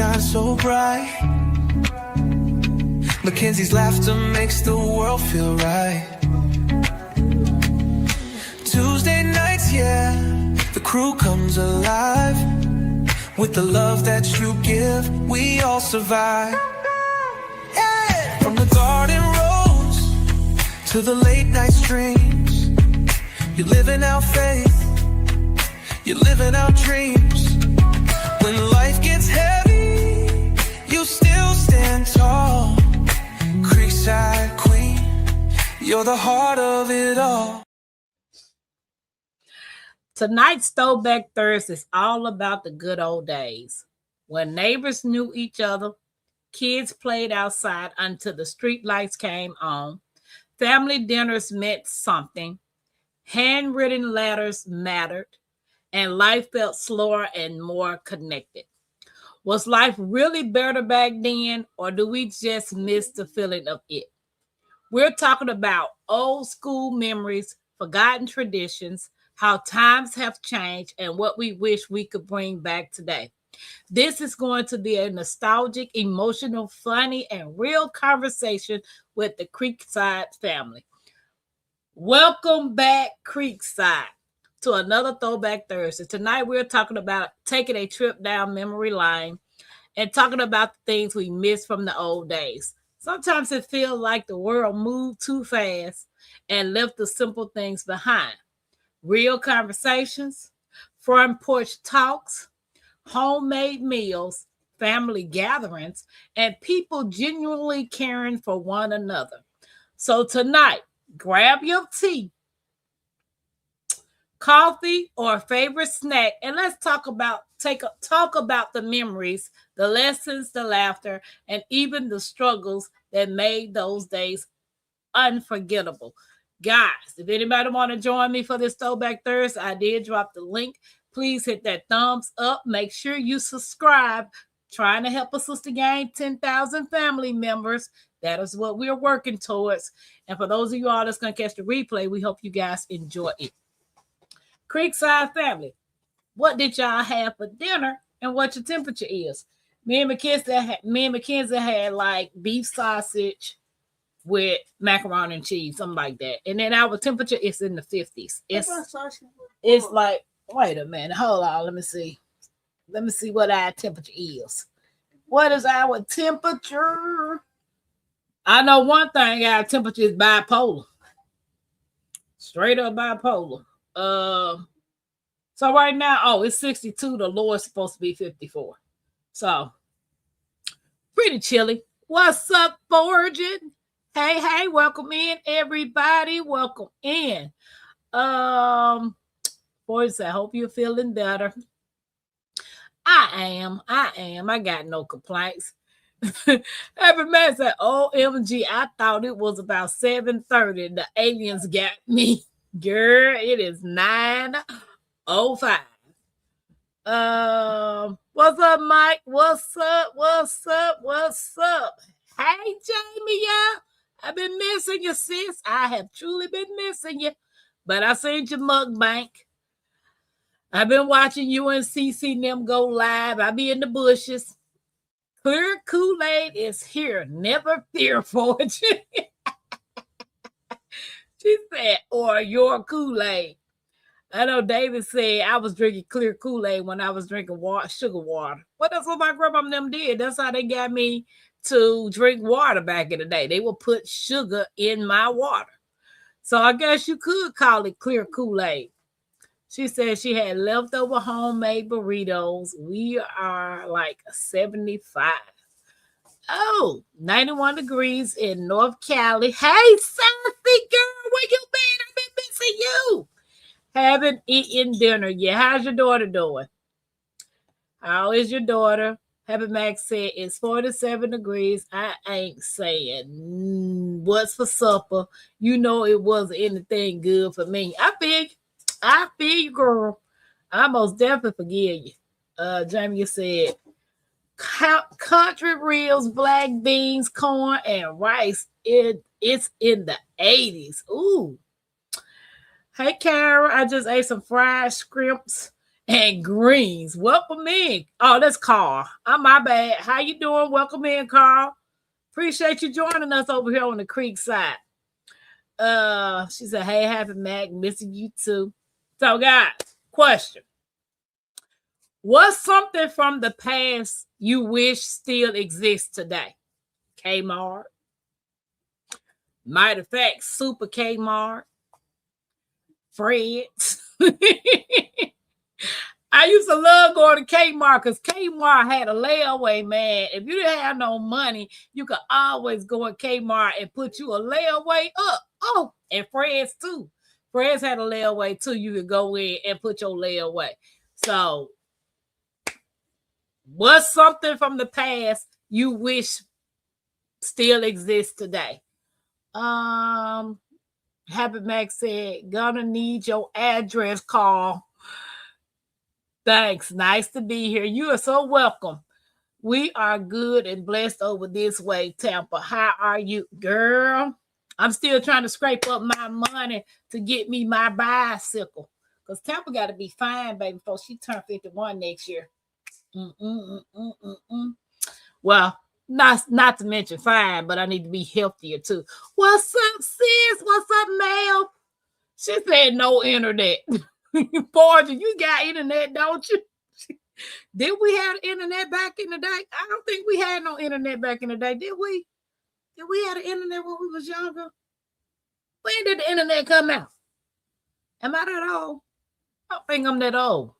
shine so bright. Mackenzie's laughter makes the world feel right. Tuesday nights, yeah, the crew comes alive. With the love that you give, we all survive. Yeah. From the garden rose to the late night streams, you're living out faith, you're living out dreams. When life gets heavy, you still stand tall. Creekside queen, you're the heart of it all. Tonight's Throwback Thursday is all about the good old days, when neighbors knew each other, kids played outside until the street lights came on, family dinners meant something, handwritten letters mattered, and life felt slower and more connected. Was life really better back then, or do we just miss the feeling of it? We're talking about old school memories, forgotten traditions, how times have changed, and what we wish we could bring back today. This is going to be a nostalgic, emotional, funny, and real conversation with the Creekside family. Welcome back, Creekside, to another Throwback Thursday. Tonight, we're talking about taking a trip down memory lane and talking about the things we miss from the old days. Sometimes it feels like the world moved too fast and left the simple things behind. Real conversations, front porch talks, homemade meals, family gatherings, and people genuinely caring for one another. So tonight, grab your tea, coffee, or favorite snack, and let's talk about the memories, the lessons, the laughter, and even the struggles that made those days unforgettable. Guys, if anybody want to join me for this Throwback Thursday, I did drop the link. Please hit that thumbs up. Make sure you subscribe. Trying to help a sister gain 10,000 family members. That is what we're working towards. And for those of you all that's going to catch the replay, we hope you guys enjoy it. Creekside family, what did y'all have for dinner and what your temperature is? Me and Mackenzie had like beef sausage with macaroni and cheese, something like that. And then our temperature is in the 50s. It's like, wait a minute, hold on, let me see. Let me see what our temperature is. What is our temperature? I know one thing, our temperature is bipolar. Straight up bipolar. So right now, it's 62. The lowest supposed to be 54. So pretty chilly. What's up, Forging? Hey, welcome in, everybody. Welcome in. Boys, I hope you're feeling better. I am. I got no complaints. Every man said, OMG, I thought it was about 7:30. The aliens got me. Girl, it is 9:05. What's up, Mike? What's up? Hey, Jamie, y'all. I've been missing you, sis. I have truly been missing you. But I seen your mukbang. I've been watching you and CC and them go live. I be in the bushes. Clear Kool-Aid is here. Never fear for it. She said, or your Kool-Aid. I know David said I was drinking clear Kool-Aid when I was drinking sugar water. Well, that's what my grandma and them did. That's how they got me to drink water back in the day. They would put sugar in my water. So I guess you could call it clear Kool-Aid. She said she had leftover homemade burritos. We are like 75. 91 degrees in North Cali. Hey, Sassy girl, where you been? I've been missing you. Haven't eaten dinner yet. How's your daughter doing? How is your daughter? Happy Max said it's 47 degrees. I ain't saying what's for supper. You know it wasn't anything good for me. I feel you, girl. I most definitely forgive you. Jamie said country reels, black beans, corn, and rice. It's in the 80s. Ooh. Hey, Kara, I just ate some fried shrimps and greens. Welcome in. Oh, that's Carl. I'm my bad. How you doing? Welcome in, Carl. Appreciate you joining us over here on the Creekside. She said, "Hey, happy Mac, missing you too." So, guys, question: what's something from the past you wish still exists today? Kmart, matter of fact, Super Kmart, Fred's. I used to love going to Kmart because Kmart had a layaway, man. If you didn't have no money, you could always go in Kmart and put you a layaway up. Oh, and Fred's too. Fred's had a layaway too. You could go in and put your layaway. So, what's something from the past you wish still exists today? Happy Max said, "Gonna need your address, Carl." Thanks. Nice to be here. You are so welcome. We are good and blessed over this way, Tampa. How are you, girl? I'm still trying to scrape up my money to get me my bicycle. Because Tampa got to be fine, baby, before she turn 51 next year. Well, not to mention fine, but I need to be healthier too. What's up, sis? What's up, Mel? She said no internet. Porgy, you got internet, don't you? Did we have internet back in the day? I don't think we had no internet back in the day, did we? Did we have the internet when we was younger? When did the internet come out? Am I that old? I don't think I'm that old.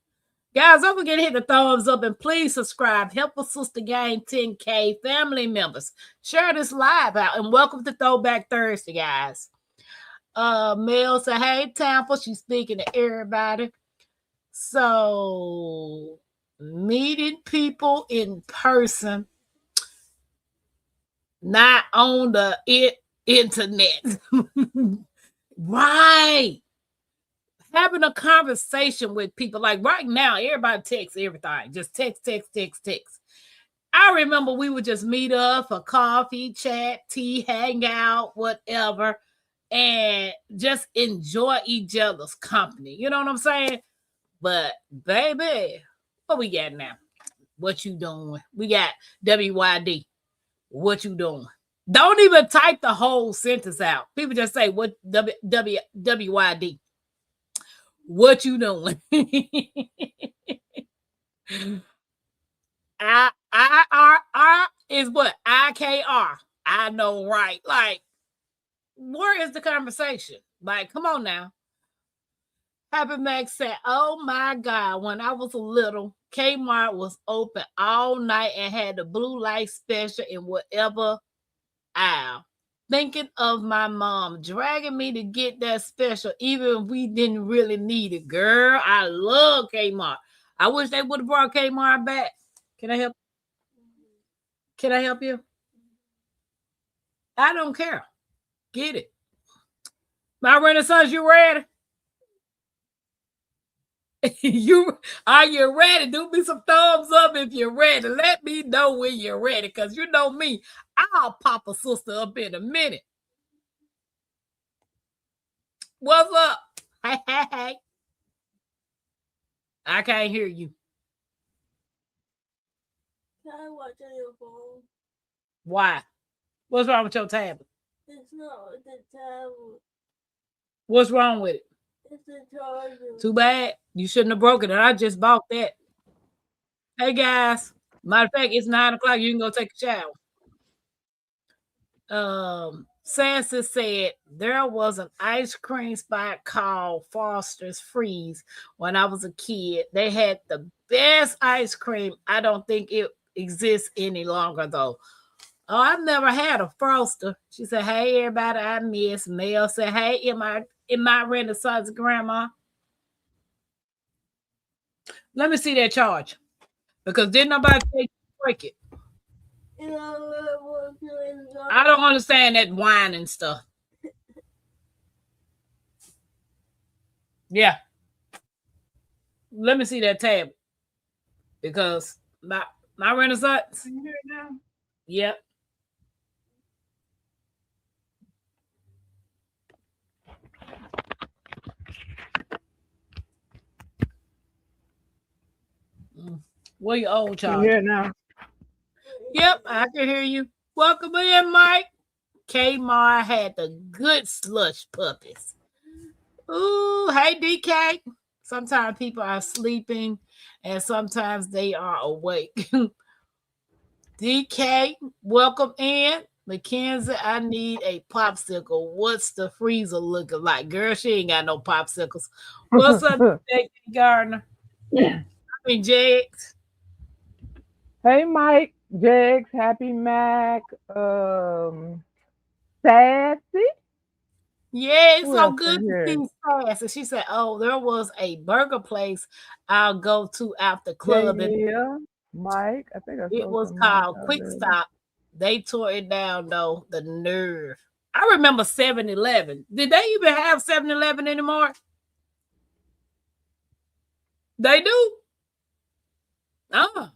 Guys, don't forget to hit the thumbs up and please subscribe. Help a sister gain 10K family members. Share this live out and welcome to Throwback Thursday, guys. Mel said, "Hey, Tampa." She's speaking to everybody. So, meeting people in person, not on the internet. Right. Having a conversation with people. Like right now, everybody texts everything. Just text, text, text, text. I remember we would just meet up for coffee, chat, tea, hang out, whatever, and just enjoy each other's company. You know what I'm saying? But baby, what we got now? What you doing? We got WYD. What you doing? Don't even type the whole sentence out. People just say what WYD. What you doing? I is what IKR. I know, right? Like, where is the conversation? Like, come on now. Happy Max said, "Oh my God, when I was little, Kmart was open all night and had the blue light special in whatever aisle. Thinking of my mom dragging me to get that special, even if we didn't really need it. Girl, I love Kmart. I wish they would have brought Kmart back. Can I help? Can I help you? I don't care. Get it. My Renaissance, you ready? You are you ready? Do me some thumbs up if you're ready. Let me know when you're ready, because you know me, I'll pop a sister up in a minute. What's up? Hey, hey, hey. I can't hear you. Can I watch on your phone? Why? What's wrong with your tablet? It's not the tablet. What's wrong with it? It's the charger. Too bad. You shouldn't have broken it. I just bought that. Hey guys. Matter of fact, it's 9 o'clock. You can go take a shower. Sansa said there was an ice cream spot called Foster's Freeze when I was a kid. They had the best ice cream. I don't think it exists any longer though. Oh, I've never had a Froster. She said, "Hey everybody, I miss." Mel said, "Hey, in my Renaissance grandma." Let me see that charge. Because didn't nobody take break it. I don't understand that wine and stuff. Yeah. Let me see that tab. Because my Renaissance. Can you hear it now? Yep. Where your old Can you charger? hear it now? Yep, I can hear you. Welcome in, Mike. Kmart had the good slush puppies. Ooh, hey DK. Sometimes people are sleeping and sometimes they are awake. DK, welcome in. Mackenzie, I need a popsicle. What's the freezer looking like? Girl, she ain't got no popsicles. What's up, DK Gardner? I mean, Jags. Hey, Mike, Jegs, Happy Mac, Sassy. Yeah, it's Who so else good in to here? see Sass. And she said, oh, there was a burger place I'll go to after club. And Yeah, Mike. I think I it saw was some Mike called Quick already. Stop. They tore it down, though. The nerve. I remember 7-Eleven. Did they even have 7-Eleven anymore? They do. Oh.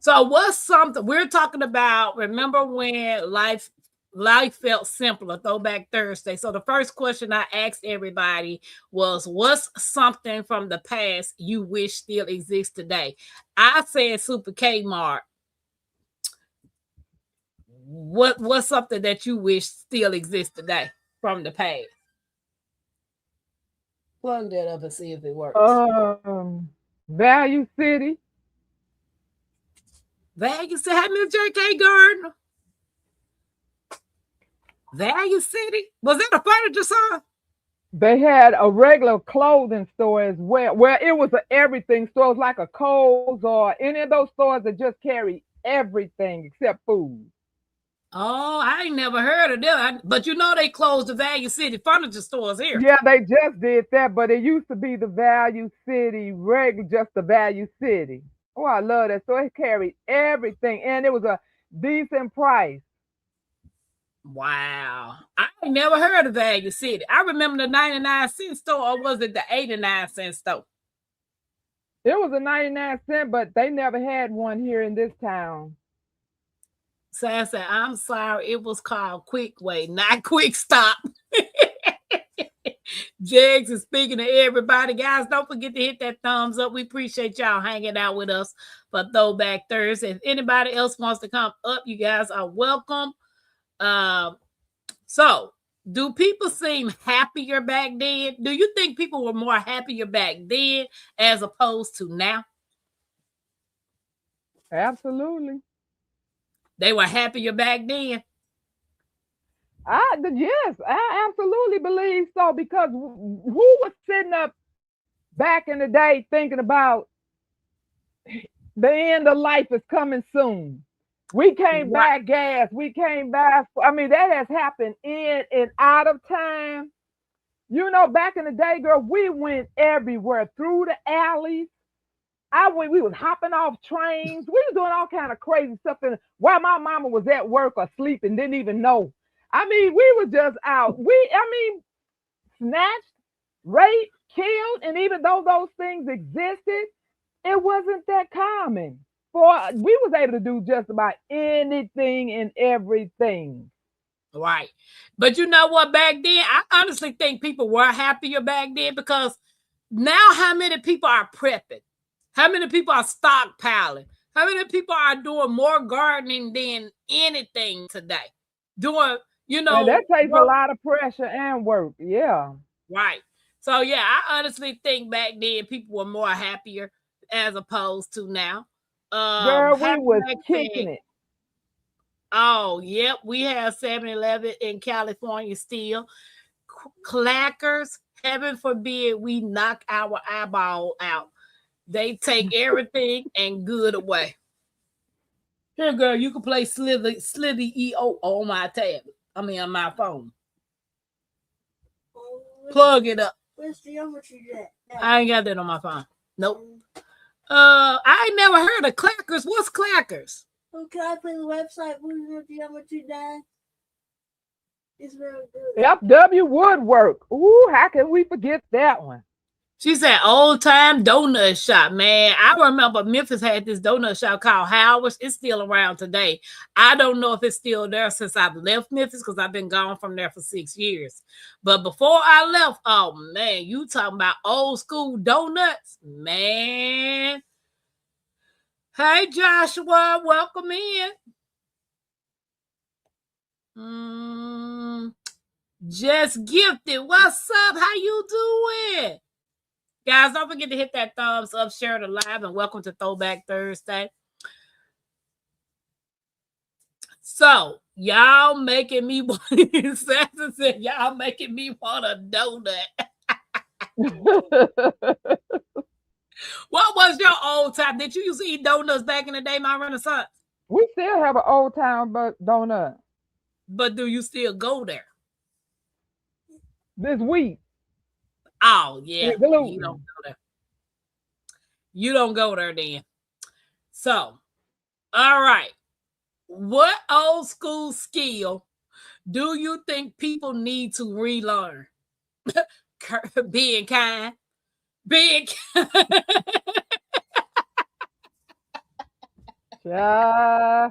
So what's something we're talking about? Remember when life felt simpler, Throwback Thursday. So the first question I asked everybody was, what's something from the past you wish still exists today? I said Super Kmart. What's something that you wish still exists today from the past? Plug that up and see if it works. Value City. Value City, hey, Miss JK Gardner. Value City? Was that a furniture store? They had a regular clothing store as well, where it was an everything store. It was like a Kohl's or any of those stores that just carry everything except food. Oh, I ain't never heard of them. But you know they closed the Value City furniture stores here. Yeah, they just did that, but it used to be the Value City, regular, just the Value City. Oh, I love that. So it carried everything, and it was a decent price. Wow. I ain't never heard of Value City. I remember the 99-cent store, or was it the 89-cent store? It was a 99 cent, but they never had one here in this town. So I said, I'm sorry, it was called Quick Way, not Quick Stop. Jags is speaking to everybody. Guys, don't forget to hit that thumbs up. We appreciate y'all hanging out with us for Throwback Thursday. If anybody else wants to come up, you guys are welcome. So, do people seem happier back then? Do you think people were more happier back then as opposed to now? Absolutely. They were happier back then. Yes, I absolutely believe so, because who was sitting up back in the day thinking about the end of life is coming soon? We can't buy gas. We can't buy. I mean, that has happened in and out of time. You know, back in the day, girl, we went everywhere through the alleys. We was hopping off trains. We was doing all kind of crazy stuff. And while my mama was at work or sleeping, didn't even know. I mean, we was just out. Snatched, raped, killed, and even though those things existed, it wasn't that common. We was able to do just about anything and everything. Right. But you know what, back then, I honestly think people were happier back then, because now how many people are prepping? How many people are stockpiling? How many people are doing more gardening than anything today? Doing, And that takes a work. lot of pressure and work. Yeah. Right. So yeah, I honestly think back then people were more happier as opposed to now. Girl, we Happy was Mac kicking said, it. oh, yep, we have 7-Eleven in California still. Clackers, heaven forbid we knock our eyeball out. They take everything and good away. Here, girl, you can play Slithy EO on my tablet. On my phone. Plug it up. Where's geometry at? I ain't got that on my phone. Nope. I ain't never heard of Clackers. What's Clackers? Oh, can I play the website? Geometry Dad? It's very good. FW Woodwork. Ooh, how can we forget that one? She said old time donut shop. Man, I remember Memphis had this donut shop called Howard's. It's still around today. I don't know if it's still there since I've left Memphis, because I've been gone from there for 6 years. But before I left, oh man, you talking about old school donuts? Man. Hey, Joshua, welcome in. Just gifted. What's up? How you doing? Guys, don't forget to hit that thumbs up, share the live, and welcome to Throwback Thursday. So, y'all making me want Santa said, y'all making me want a donut. What was your old time? Did you used to eat donuts back in the day, my Renaissance? We still have an old town donut But do you still go there? this week. Oh, yeah. With gluten. You don't go there. You don't go there then. So, all right. What old school skill do you think people need to relearn? Being kind. Being kind.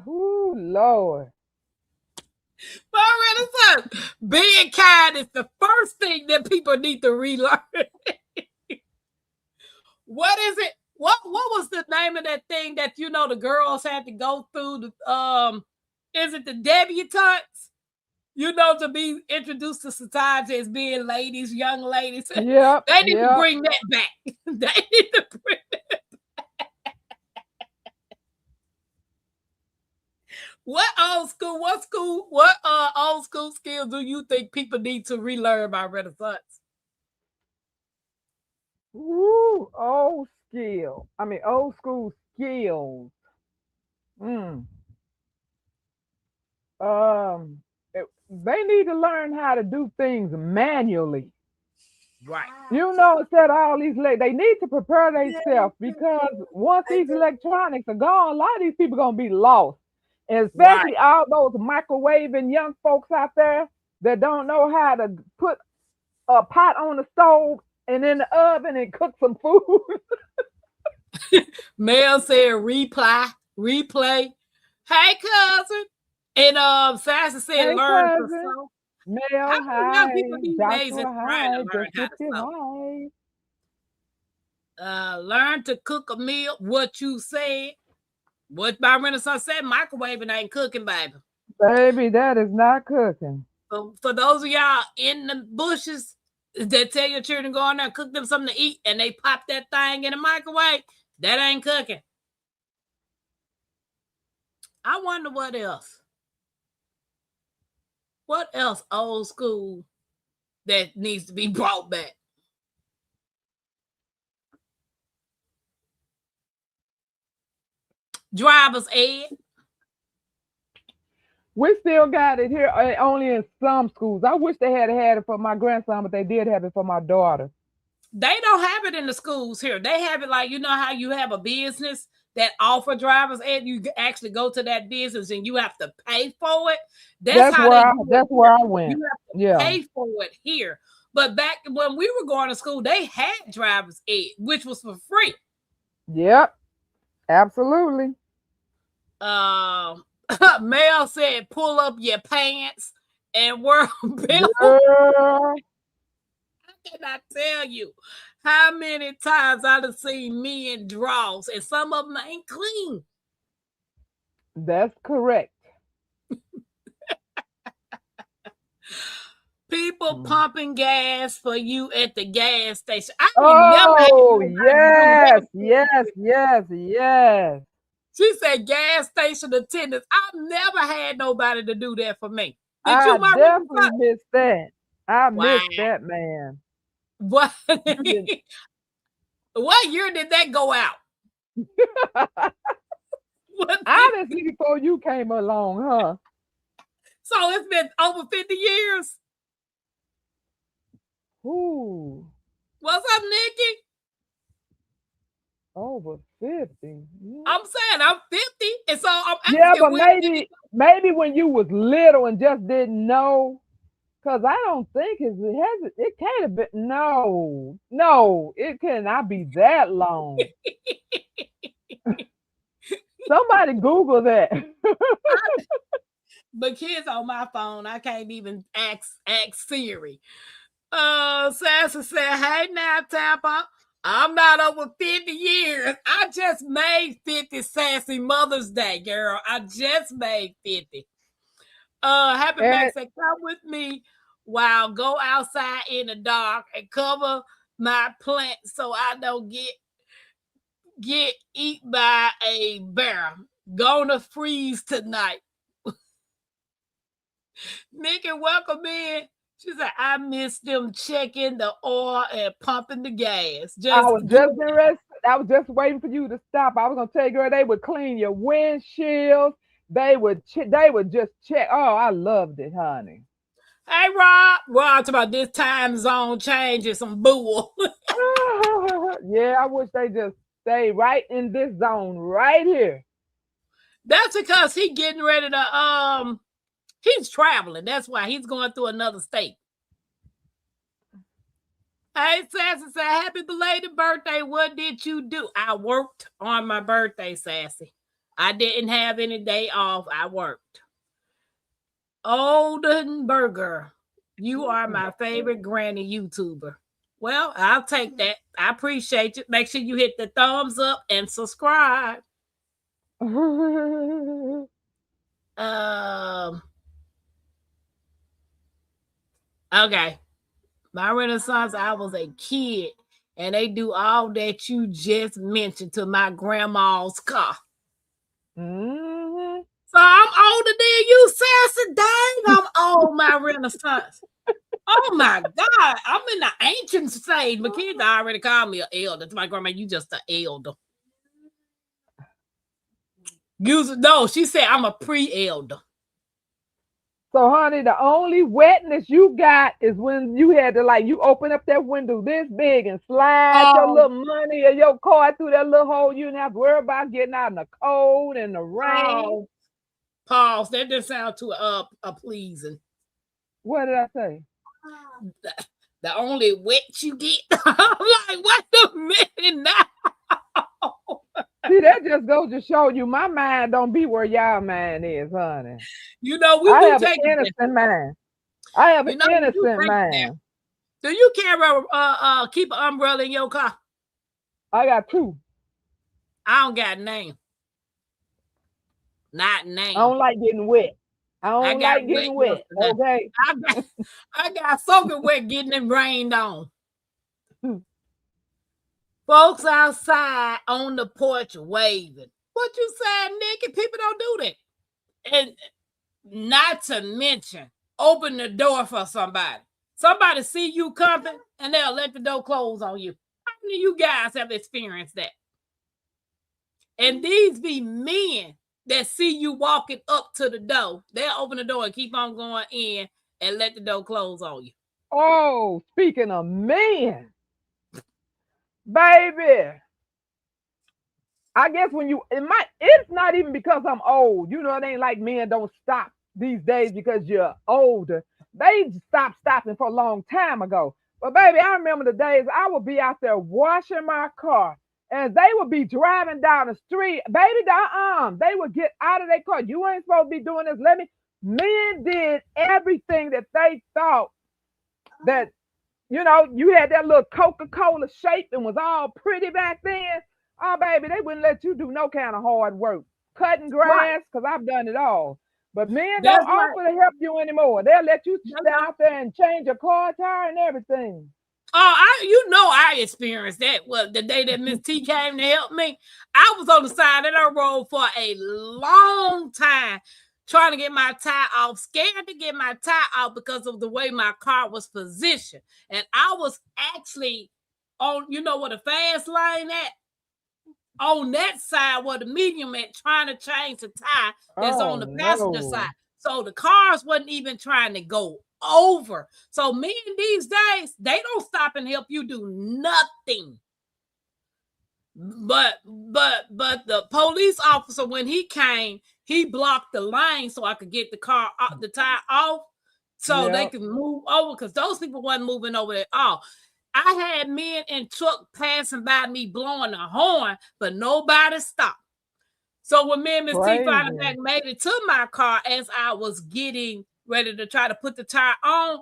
Ooh, Lord. My Renaissance. Being kind is the first thing that people need to relearn. What is it? What was the name of that thing that the girls had to go through? Is it the debutantes? To be introduced to society as being ladies, young ladies. Yep. They need to bring that back. They need to bring that back. What old school skills do you think people need to relearn by Renaissance? Ooh, old school skills. They need to learn how to do things manually. Right. Instead of all these, they need to prepare themselves, because once these electronics are gone, a lot of these people are going to be lost. And especially all those microwaving young folks out there that don't know how to put a pot on the stove and in the oven and cook some food. Mel said replay. Hey, cousin. And Sassy said Hey, learn cousin. to sew. Mel, hi. People these days is trying to learn how to sew. Hi. Learn to cook a meal. What you said. What my Renaissance said, microwaving ain't cooking, baby. Baby, that is not cooking. So for those of y'all in the bushes that tell your children go in there and cook them something to eat and they pop that thing in the microwave, that ain't cooking. I wonder what else. What else old school that needs to be brought back? Driver's ed. We still got it here only in some schools. I wish they had it for my grandson, but they did have it for my daughter. They don't have it in the schools here. They have it like, how you have a business that offer driver's ed. You actually go to that business and you have to pay for it. That's where I went. You have to pay for it here. But back when we were going to school, they had driver's ed, which was for free. Yep, absolutely. Mel said, pull up your pants and wear a belt. Girl. I cannot tell you how many times I've seen me in draws, and some of them ain't clean. That's correct. People pumping gas for you at the gas station. Yes. She said gas station attendants. I've never had nobody to do that for me. I definitely missed that. I missed that, man. What? What year did that go out? Honestly, before you came along, huh? So it's been over 50 years. Ooh. What's up, Nikki? Over 50. Yeah. I'm saying I'm 50, and so I'm asking. Yeah, but maybe when you was little and just didn't know, because I don't think it can't have been. No, it cannot be that long. Somebody Google that. But kids on my phone, I can't even ask Siri. Sassy said, hey now, Tampa. I'm not over 50 years. I just made 50 sassy Mother's Day, girl. I just made 50. Happy And Max said, come with me while go outside in the dark and cover my plant so I don't get eaten by a bear. Gonna freeze tonight. Nikki, welcome in. She said, I miss them checking the oil and pumping the gas. I was just waiting for you to stop. I was gonna tell you, girl, they would clean your windshields. They would just check. Oh, I loved it, honey. Hey, Rob. Rob, talking about this time zone change is some bull. Yeah, I wish they just stay right in this zone right here. That's because he getting ready to he's traveling. That's why he's going through another state. Hey, Sassy said, happy belated birthday. What did you do? I worked on my birthday, Sassy. I didn't have any day off. I worked. Oldenburger, you are my favorite granny YouTuber. Well, I'll take that. I appreciate you. Make sure you hit the thumbs up and subscribe. Okay. My Renaissance, I was a kid, and they do all that you just mentioned to my grandma's car. Mm-hmm. So I'm older than you, Sassy. Dang, I'm old, my Renaissance. Oh my God, I'm in the ancient stage. My kids already called me an elder. To my grandma, you just an elder. No, she said I'm a pre-elder. So, honey, the only wetness you got is when you had to, like, you open up that window this big and slide your little money or your car through that little hole. You didn't have to worry about getting out in the cold and the rain. Pause. That didn't sound too pleasing. What did I say? The only wet you get. I'm like, what the minute now? See, that just goes to show you my mind don't be where y'all mind is, honey. You know, I have an innocent mind. I have an innocent mind. Do you carry keep an umbrella in your car? I got two. I don't got name. Not name. I don't like getting wet. I don't like getting wet. Okay. I got soaking wet getting it rained on. Folks outside on the porch waving. What you saying, Nikki? People don't do that. And not to mention, open the door for somebody. Somebody see you coming and they'll let the door close on you. How many of you guys have experienced that? And these be men that see you walking up to the door. They'll open the door and keep on going in and let the door close on you. Oh, speaking of men. Baby, I guess it's not even because I'm old. You know, it ain't like men don't stop these days because you're older. They stopping for a long time ago. But baby, I remember the days I would be out there washing my car and they would be driving down the street. Baby, they would get out of their car. You ain't supposed to be doing this. Men did everything that they thought that, you know, you had that little Coca-Cola shape and was all pretty back then. Oh, baby, they wouldn't let you do no kind of hard work. Cutting grass, because I've done it all. But men don't offer to help you anymore. They'll let you stand out there and change your car tire and everything. Oh, I experienced that. Well, the day that Miss T came to help me, I was on the side of the road for a long time trying to get my tire off, scared to get my tire off because of the way my car was positioned. And I was actually on, you know, where the fast lane at? On that side where the medium at, trying to change the tire that's on the passenger side. So the cars wasn't even trying to go over. So men these days, they don't stop and help you do nothing. But the police officer, when he came, he blocked the lane so I could get the tire off so they could move over, because those people wasn't moving over at all. I had men in truck passing by me blowing the horn, but nobody stopped. So when me and Miss T finally back made it to my car as I was getting ready to try to put the tire on,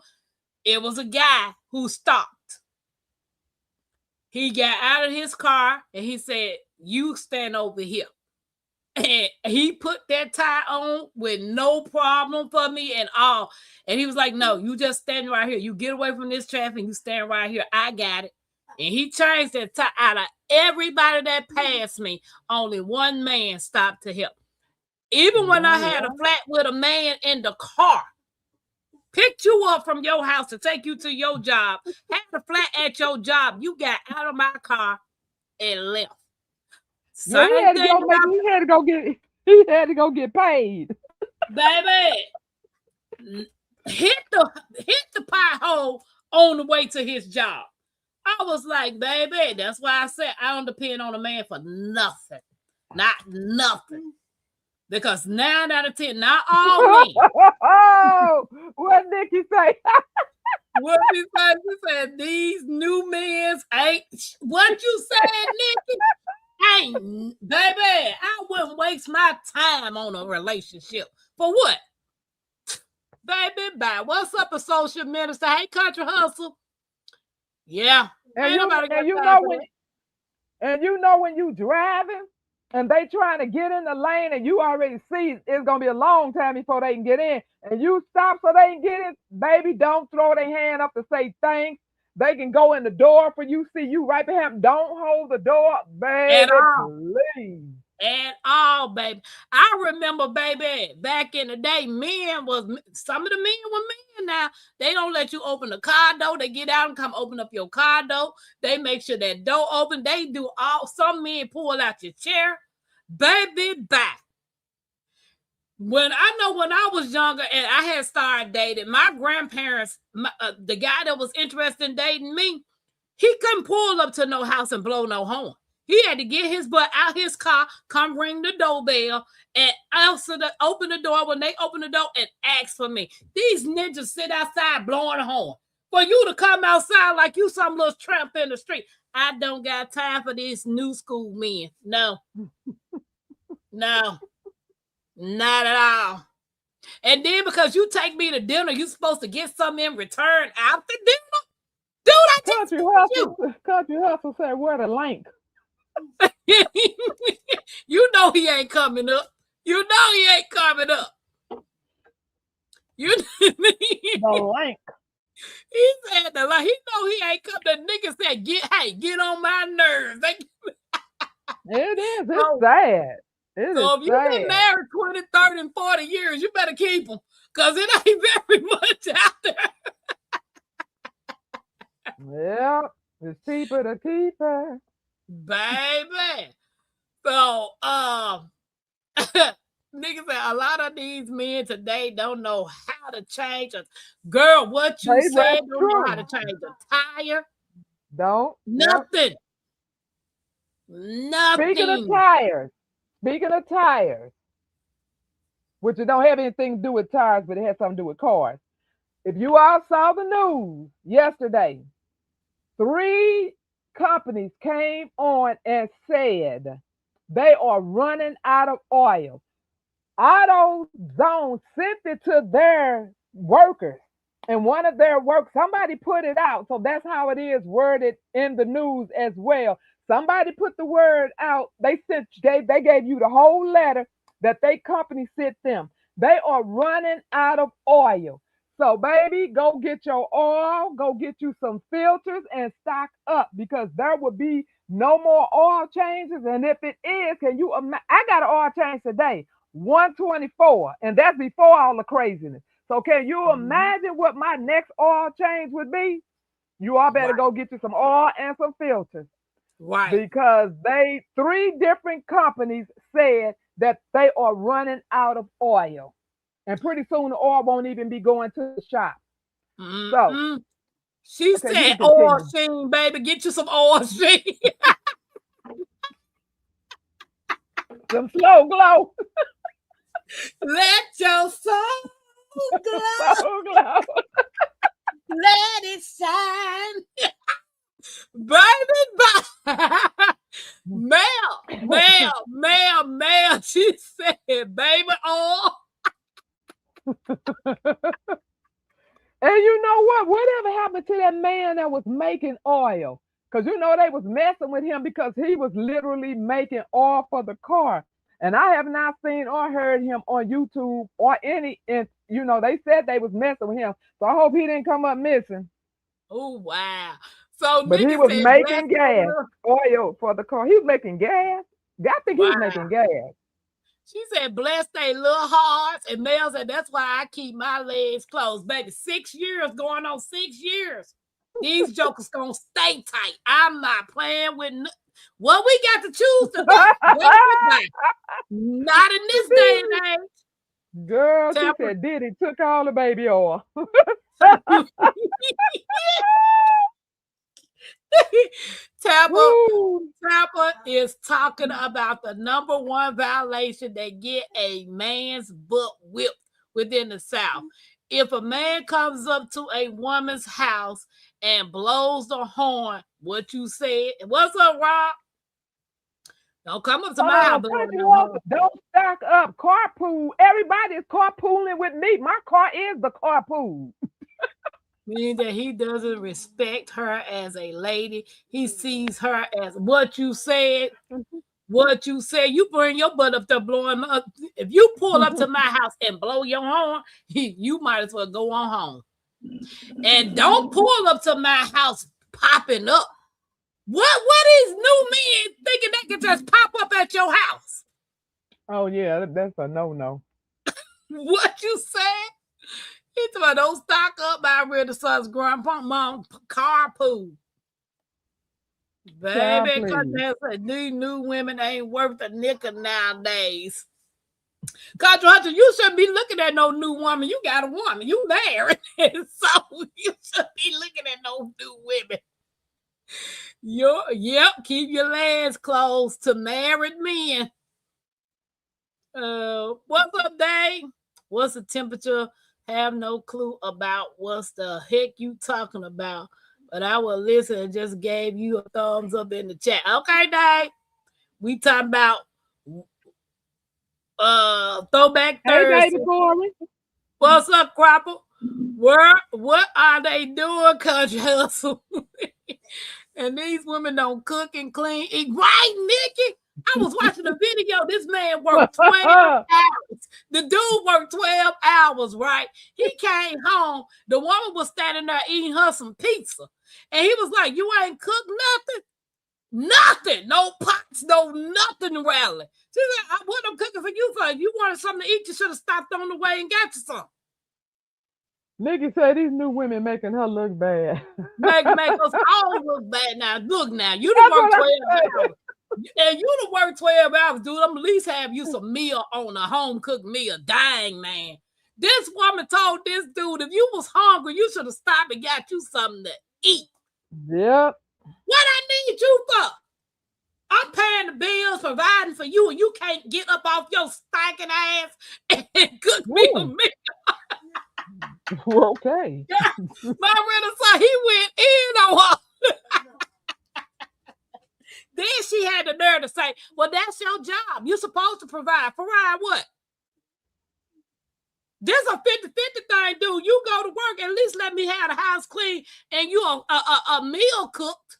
it was a guy who stopped. He got out of his car and he said, "You stand over here." And he put that tie on with no problem for me and all. And he was like, "No, you just stand right here. You get away from this traffic. You stand right here. I got it." And he changed that tie. Out of everybody that passed me, only one man stopped to help. Even when I had a flat with a man in the car, picked you up from your house to take you to your job, had a flat at your job, you got out of my car and left. Yeah, he had to go get paid. Baby, hit the pothole on the way to his job. I was like, baby, that's why I said I don't depend on a man for nothing. Not nothing. Because 9 out of 10, not all men. Oh, what Nikki say? What she said? She said, these new men ain't what you said, Nikki. Ain't, baby, I wouldn't waste my time on a relationship. For what? Baby, bye. What's up, a social minister? Hey, country hustle. Yeah. And you know when you driving and they trying to get in the lane and you already see it's gonna be a long time before they can get in, and you stop so they can get in, baby, don't throw their hand up to say thanks. They can go in the door for you, see you right behind them. Don't hold the door, baby, please. At all, baby. I remember, baby, back in the day, some of the men were men now. They don't let you open the car door. They get out and come open up your car door. They make sure that door open. They do some men pull out your chair. Baby, bye. When I was younger and I had started dating, my grandparents, the guy that was interested in dating me, he couldn't pull up to no house and blow no horn. He had to get his butt out his car, come ring the doorbell, and open the door when they open the door and ask for me. These ninjas sit outside blowing a horn. For you to come outside like you some little tramp in the street. I don't got time for these new school men. No. No. Not at all. And then because you take me to dinner, you're supposed to get something in return after dinner? Dude, I just Country hustle said, where the link? You know he ain't coming up. You know he ain't coming up. The link. He said the link. He know he ain't coming. The nigga said, get on my nerves. It is. It's sad. So if you've been married 20, 30, and 40 years, you better keep them. Because it ain't very much out there. Yeah, it's cheaper to keep her. Baby. So, niggas say a lot of these men today don't know how to change a girl. What you said, don't know how to change a tire. Don't. Nothing. Yep. Nothing. Speaking of tires, which it don't have anything to do with tires, but it has something to do with cars. If you all saw the news yesterday, 3 companies came on and said they are running out of oil. AutoZone sent it to their workers, and one of their somebody put it out. So that's how it is worded in the news as well. Somebody put the word out. They gave you the whole letter that they company sent them. They are running out of oil. So, baby, go get your oil, go get you some filters and stock up, because there will be no more oil changes. And if it is, I got an oil change today, $124, and that's before all the craziness. So can you imagine what my next oil change would be? You all better go get you some oil and some filters. Right. Because 3 different companies said that they are running out of oil. And pretty soon the oil won't even be going to the shop. So she said, oil sheen, baby, get you some oil sheen. Some slow glow. Let your soul glow. Soul glow. Let it shine. Baby, Mel, she said, baby, oil. And you know what? Whatever happened to that man that was making oil? Because they was messing with him because he was literally making oil for the car. And I have not seen or heard him on YouTube or any, and they said they was messing with him. So I hope he didn't come up missing. Oh, wow. So But he Nikki was said, bless making they gas, little. oil for the car. He was making gas. I think he was Wow. making gas. She said, bless they little hearts. And Mel said, that's why I keep my legs closed. Baby, 6 years, going on 6 years. These jokers gonna stay tight. I'm not playing with what we got to choose to do. Not in this day and age. Girl, she Tapper. said Diddy took all the baby oil. Tapper is talking about the number one violation that get a man's butt whipped within the South. If a man comes up to a woman's house and blows the horn, what you said? What's up, Rob? Don't come up to my house. Don't stock up. Carpool. Everybody is carpooling with me. My car is the carpool. Meaning that he doesn't respect her as a lady. He sees her as what you said. What you said. You bring your butt up there blowing up. If you pull up to my house and blow your horn, you might as well go on home. And don't pull up to my house popping up. What is new men thinking they can just pop up at your house? Oh yeah, that's a no. What you said? He told me don't stock up by where the son's grandpa mom carpool. Baby, because these new women ain't worth a nickel nowadays. Contra, you shouldn't be looking at no new woman. You got a woman. You married. So you shouldn't be looking at no new women. Keep your legs closed to married men. What's up, Dave? What's the temperature? Have no clue about what's the heck you talking about, but I will listen and just gave you a thumbs up in the chat. Okay, Dave. We talking about Throwback Thursday. Hey, baby Corey. What's up, Cropper? What are they doing, Country Hustle? And these women don't cook and clean. Right, Nikki? I was watching a video. This man worked 12 hours. The dude worked 12 hours, right? He came home. The woman was standing there eating her some pizza. And he was like, you ain't cooked nothing? Nothing. No pots, no nothing, Rally. She said, what I'm cooking for you for? If you wanted something to eat, you should have stopped on the way and got you some. Nikki said these new women making her look bad. Make us all look bad now. Look now, you done worked 12 hours. And you done worked 12 hours, dude. I'm at least have you some meal on a home-cooked meal. Dang, man. This woman told this dude, if you was hungry, you should have stopped and got you something to eat. Yep. What I need you for? I'm paying the bills, providing for you, and you can't get up off your stinking ass and cook me a meal. Okay. My brother said he went in on her. Then she had the nerve to say, well, that's your job. You're supposed to provide. Provide what? This is a 50-50 thing, dude. You go to work, at least let me have the house clean and you a meal cooked.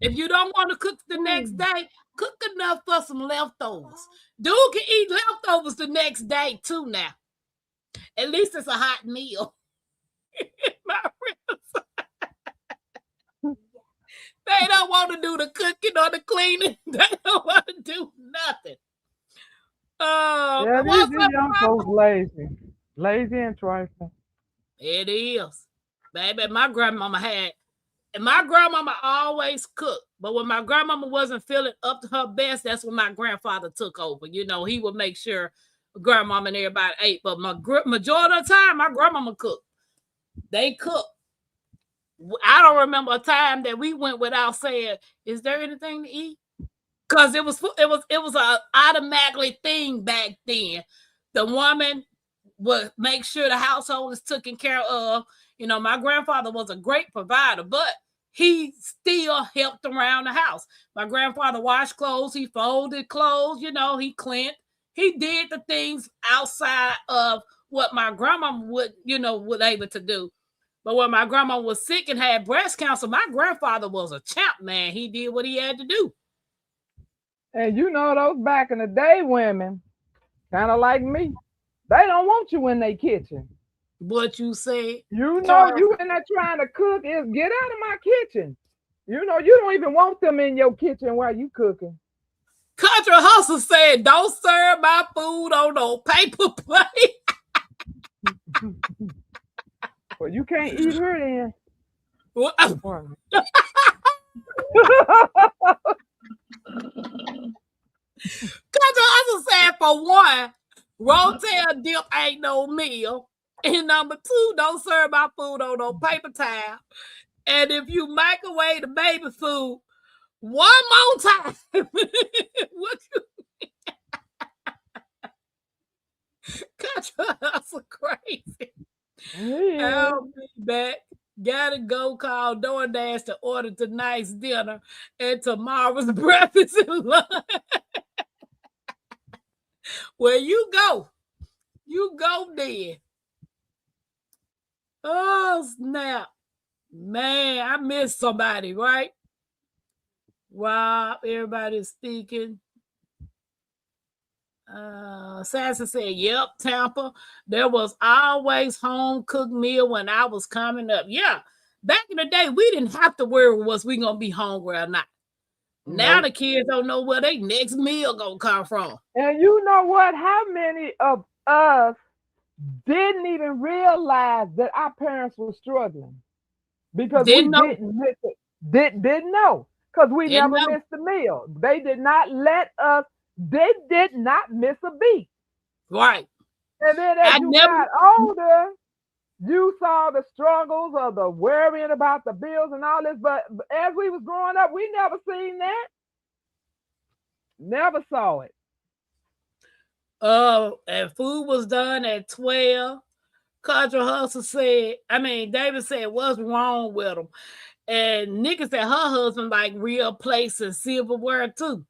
If you don't want to cook the next day, cook enough for some leftovers. Dude can eat leftovers the next day too now. At least it's a hot meal. They don't want to do the cooking or the cleaning. They don't want to do nothing. Yeah, these young folks lazy and trifling. It is, baby. My grandmama always cooked, but when my grandmama wasn't feeling up to her best, that's when my grandfather took over. You know, he would make sure grandmama and everybody ate, but majority of the time, my grandmama cooked. They cooked. I don't remember a time that we went without saying, "Is there anything to eat?" Because it was an automatically thing back then. The woman would make sure the household is taken care of. You know, my grandfather was a great provider, but he still helped around the house. My grandfather washed clothes, he folded clothes, you know, he cleaned. He did the things outside of what my grandma was able to do. But when my grandma was sick and had breast cancer, my grandfather was a champ, man. He did what he had to do. And you know those back in the day women, kind of like me, they don't want you in their kitchen. What you said. You know you in there trying to cook is get out of my kitchen. You know you don't even want them in your kitchen while you cooking. Country Hustle said, don't serve my food on no paper plate. Well, you can't eat her then. What? Country Hustle said, for one, Rotel dip ain't no meal. And number two, don't serve my food on no paper towel. And if you microwave the baby food one more time, what you Country Hustle crazy. Yeah. I'll be back. Gotta go call DoorDash to order tonight's dinner and tomorrow's breakfast and lunch. Where you go then. Oh, snap. Man, I missed somebody, right? Rob, everybody's speaking. Sassy said, yep, Tampa. There was always home cooked meal when I was coming up. Yeah, back in the day, we didn't have to worry was we gonna be hungry or not. Now the kids don't know where their next meal gonna come from. And you know what? How many of us didn't even realize that our parents were struggling because Didn't we know. didn't miss it. Didn't know because we Didn't never know. missed a meal. They did not let us. They did not miss a beat. Right. And then as you got older, you saw the struggles of the worrying about the bills and all this. But as we was growing up, we never seen that. Never saw it. And food was done at 12. Country Hustle said, David said, what's wrong with him? And Nikki said her husband like real plates and silverware too.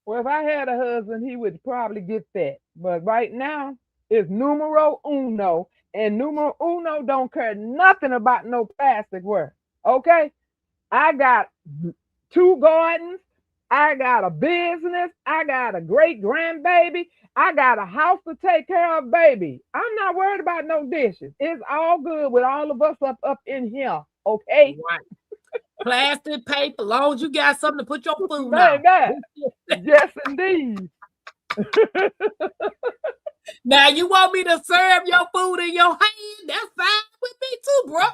Well, if I had a husband, he would probably get that. But right now, it's numero uno. And numero uno don't care nothing about no plasticware. Okay? I got 2 gardens. I got a business. I got a great grandbaby. I got a house to take care of, baby. I'm not worried about no dishes. It's all good with all of us up in here. Okay? Right. Plastic paper, as long as you got something to put your food on. Yes, indeed. Now, you want me to serve your food in your hand? That's fine with me too, bro.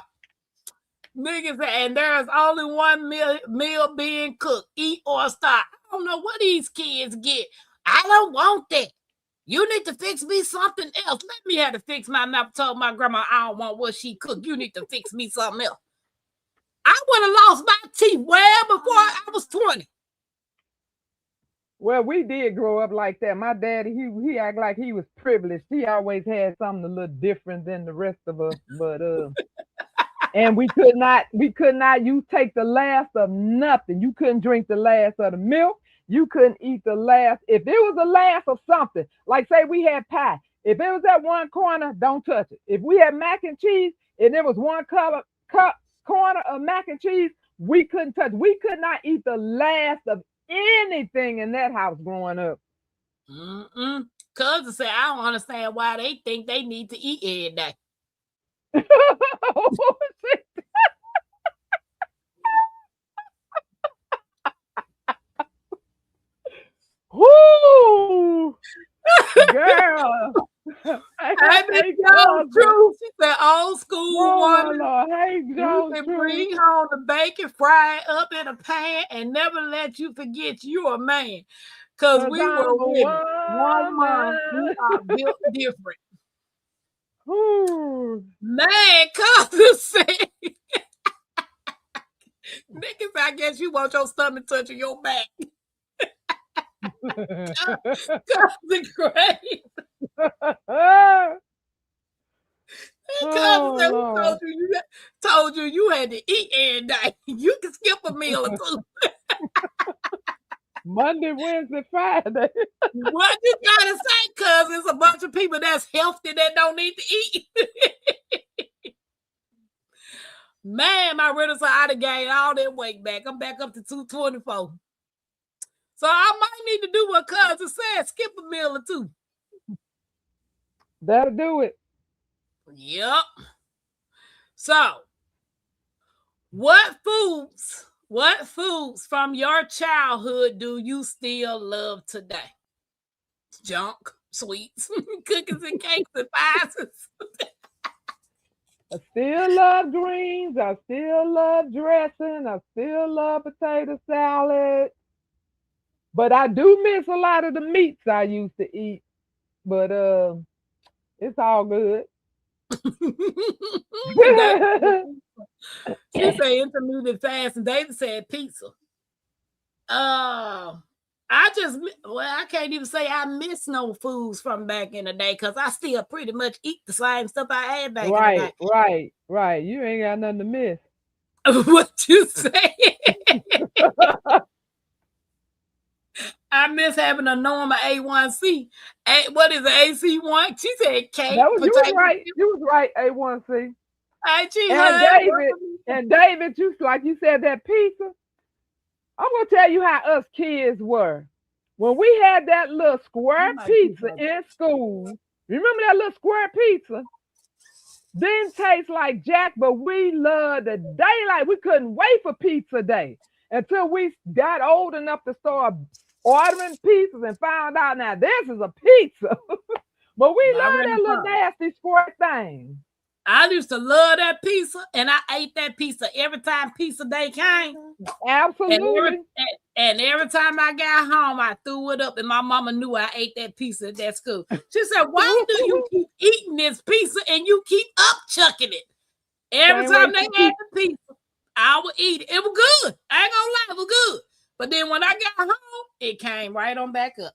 Niggas, and there's only one meal being cooked. Eat or starve. I don't know what these kids get. I don't want that. You need to fix me something else. Let me have to fix my mouth. Told my grandma I don't want what she cooked. You need to fix me something else. I would have lost my teeth well before I was 20. Well, we did grow up like that. My daddy, he acted like he was privileged. He always had something a little different than the rest of us. But and we could not, you take the last of nothing. You couldn't drink the last of the milk. You couldn't eat the last. If it was the last of something, like say we had pie. If it was at one corner, don't touch it. If we had mac and cheese and there was one corner of mac and cheese, we couldn't touch. We could not eat the last of anything in that house growing up. Cousin said, I don't understand why they think they need to eat every day. Whoo! Girl. Hey, Joe True. She said, old school woman. Hey, Joe You can bring home the bacon, fry it up in a pan, and never let you forget you're a man. Because we were one mom. We are built different. Ooh. Man, cousin said, niggas, I guess you want your stomach touching your back. Cousin crazy. Cousin said, who told you had to eat every day. You can skip a meal or two. Monday, Wednesday, Friday. What you trying to say, cousin? It's a bunch of people that's healthy that don't need to eat. Man, my rental, so I done gained all that weight back. I'm back up to 224. So I might need to do what cousin said, skip a meal or two. That'll do it. Yep. So, what foods from your childhood do you still love today? Junk, sweets, cookies and cakes and pies. I still love greens. I still love dressing. I still love potato salad. But I do miss a lot of the meats I used to eat. But it's all good. She said intermittent fast, and David said pizza. I can't even say I miss no foods from back in the day because I still pretty much eat the same stuff I had back in the day. Right. You ain't got nothing to miss. What you say? I miss having a normal A1C. What is the AC1? She said cake. You was right. You was right, A1C. And David, like you said, that pizza. I'm gonna tell you how us kids were. When we had that little square pizza in school, remember that little square pizza? Didn't taste like jack, but we loved the daylight. We couldn't wait for pizza day until we got old enough to start ordering pizzas and found out now this is a pizza. But we loved that little nasty square thing. I used to love that pizza, and I ate that pizza every time pizza day came. Absolutely. And every time I got home, I threw it up, and my mama knew I ate that pizza at that school. She said, "Why do you keep eating this pizza and you keep up chucking it?" Every time they had the pizza, I would eat it. It was good. I ain't gonna lie, it was good. But then when I got home, it came right on back up.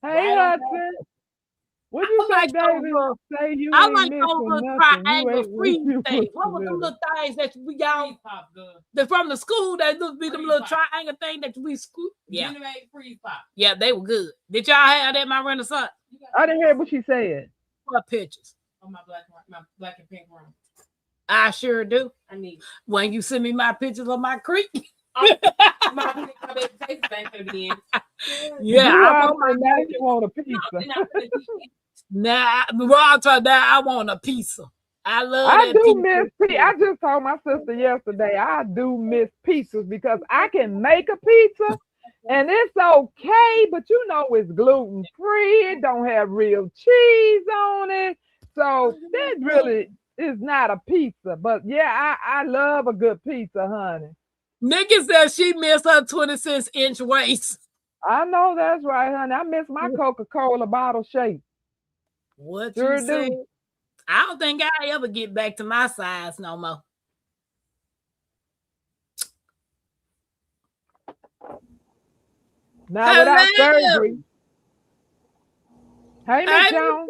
Hey, Hudson. What you say, David? Say you I ain't like those little triangle freeze things. What were the little things that we got from the school that look be them little triangle thing that we scoop? Yeah. Freeze pop. Yeah, they were good. Did y'all have that, my Renaissance? I didn't hear what she said. What pictures? On my black and pink room. I sure do. I need when you send me my pictures of my creek. my face back there again. Yeah, I want a pizza. Nah, I want a pizza. I love that do pizza. miss pizza. I just told my sister yesterday, I do miss pizzas because I can make a pizza and it's okay, but you know it's gluten free. It don't have real cheese on it. So that really is not a pizza. But yeah, I love a good pizza, honey. Nikki says she missed her 26-inch waist. I know that's right, honey. I miss my Coca-Cola bottle shape. What you say? I don't think I ever get back to my size no more. Not without surgery. Hey, Miss Jones.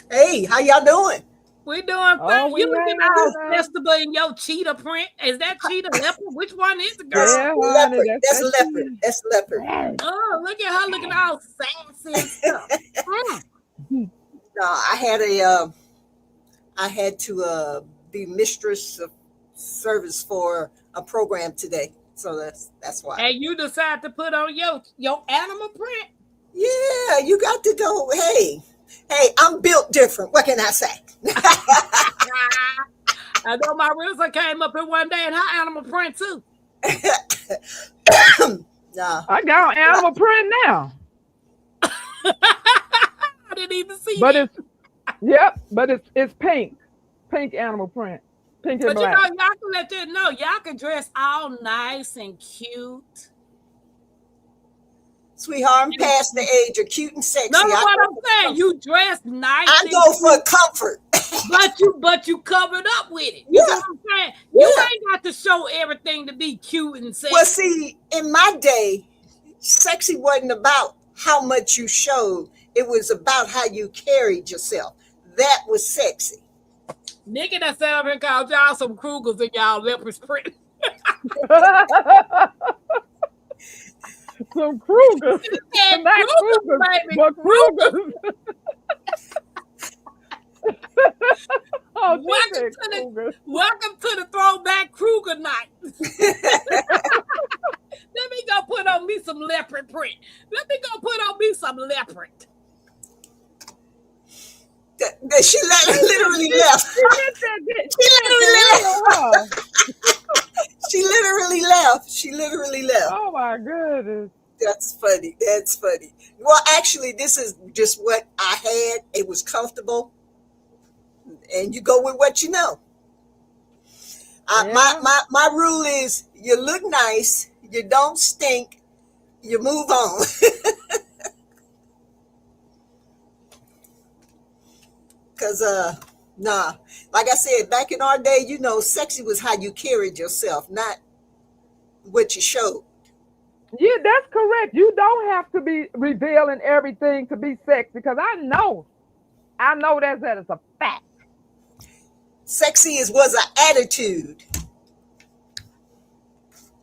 Hey, how y'all doing? We doing fine. You looking all festival in your cheetah print. Is that cheetah leopard? Which one is the girl? Yeah, leopard. That's leopard. That's leopard. Oh, look at her looking all sassy and stuff. No, I had to be mistress of service for a program today, so that's why. And you decide to put on your animal print. Yeah, you got to go. Hey, I'm built different. What can I say? I know my RZA came up here one day and her animal print too. No, I got animal print now. I didn't even see it. But it's pink animal print, pink and black. But you know, y'all can let them know y'all can dress all nice and cute. Sweetheart, I'm past the age of cute and sexy. No, what I'm saying, you dress nice. I go for comfort. but you covered up with it. You know what I'm saying? You ain't got to show everything to be cute and sexy. Well, see, in my day, sexy wasn't about how much you showed. It was about how you carried yourself. That was sexy. Nikki that sat up and called y'all some Krugers in y'all leopard's print. Some Krugers. Not Krugers, but Krugers. Oh, said to Kruger. welcome to the Throwback Kruger night. Let me go put on me some leopard print. Let me go put on me some leopard. She literally left. She meant that. She She meant literally for left. real, huh? She literally left. She literally left. Oh my goodness. That's funny. That's funny. Well, actually, this is just what I had. It was comfortable, and you go with what you know. Yeah. My rule is: you look nice, you don't stink, you move on. Cause nah, like I said, back in our day, you know, sexy was how you carried yourself, not what you showed. Yeah, that's correct. You don't have to be revealing everything to be sexy because I know that is a fact. Sexy was an attitude.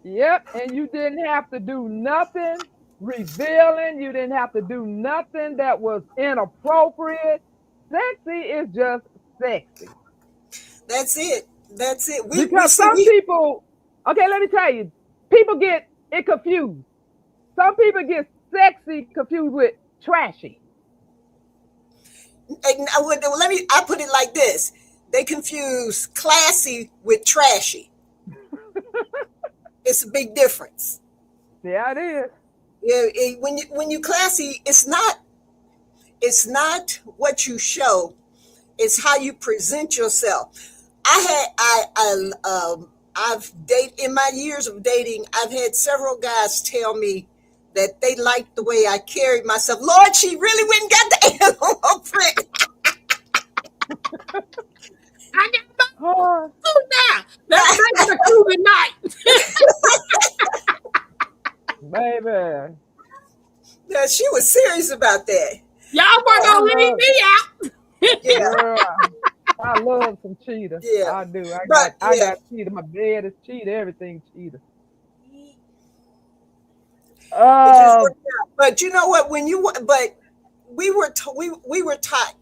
Yep, and you didn't have to do nothing revealing. You didn't have to do nothing that was inappropriate. Sexy is just sexy. That's it. That's it. Because some people, okay, let me tell you, people get it confused. Some people get sexy confused with trashy. I put it like this. They confuse classy with trashy. It's a big difference. Yeah, it is. Yeah, when you classy, it's not what you show, it's how you present yourself. I've dated in my years of dating, I've had several guys tell me that they liked the way I carried myself. Lord, she really went and got the animal print. I got my Oh, food now. Let's make it a Kruger night. baby. Yeah, she was serious about that. Y'all weren't I gonna leave love me out. Yeah, Girl, I love some cheetah. yeah. I do. I But yeah, got cheetah. My bed is cheetah. Everything cheetah. it just worked out. But you know what? We were taught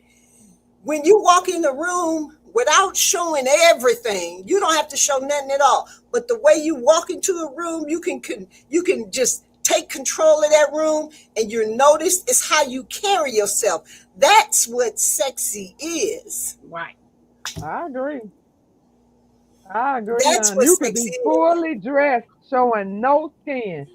when you walk in the room without showing everything, you don't have to show nothing at all. But the way you walk into a room, you can just take control of that room, and you're noticed. It's how you carry yourself. That's what sexy is. Right. I agree. I agree. That's Honey. what You could sexy be is. fully dressed, showing no skin.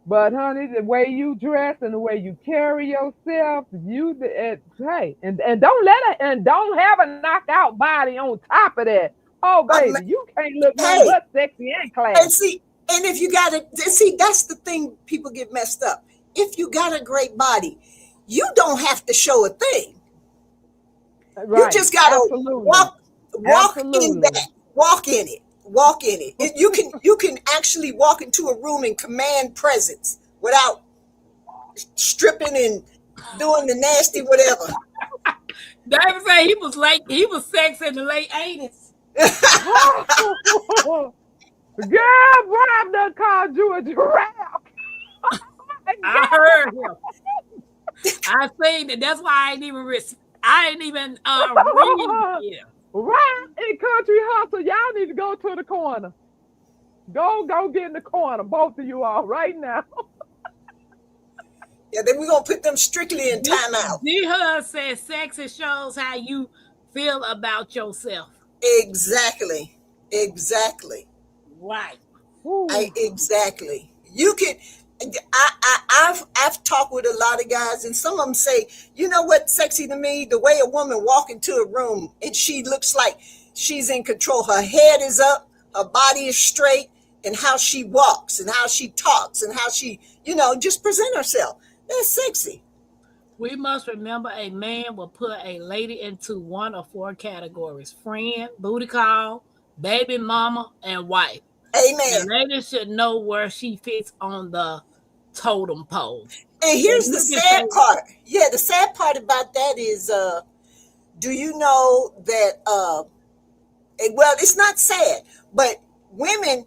But honey, the way you dress and the way you carry yourself, hey, and don't have a knockout body on top of that. Oh baby, you can't look nothing Hey, but sexy and and classy. see, and if you got it, see, that's the thing. People get messed up. If you got a great body, you don't have to show a thing. You Right. just gotta Absolutely. walk in Absolutely. that. Walk in it. Walk in it. You can actually walk into a room and command presence without stripping and doing the nasty whatever. David said he was sex in the late 80s. Girl, Bob done called you a giraffe. I heard him. I seen it. That's why I ain't even read it. Right in Country Hustle, y'all need to go to the corner. Go get in the corner, both of you all, right now. Yeah, then we're gonna put them strictly in timeout. D-Hud says sexy shows how you feel about yourself. Exactly. Right. Exactly. You can. I've talked with a lot of guys, and some of them say, you know what, sexy to me, the way a woman walk into a room and she looks like she's in control. Her head is up, her body is straight, and how she walks and how she talks and how she, just present herself. That's sexy. We must remember a man will put a lady into one of 4 categories: friend, booty call, baby mama, and wife. Amen. The lady should know where she fits on the totem pole. And here's the sad part. Yeah, the sad part about that is, do you know that, well, it's not sad, but women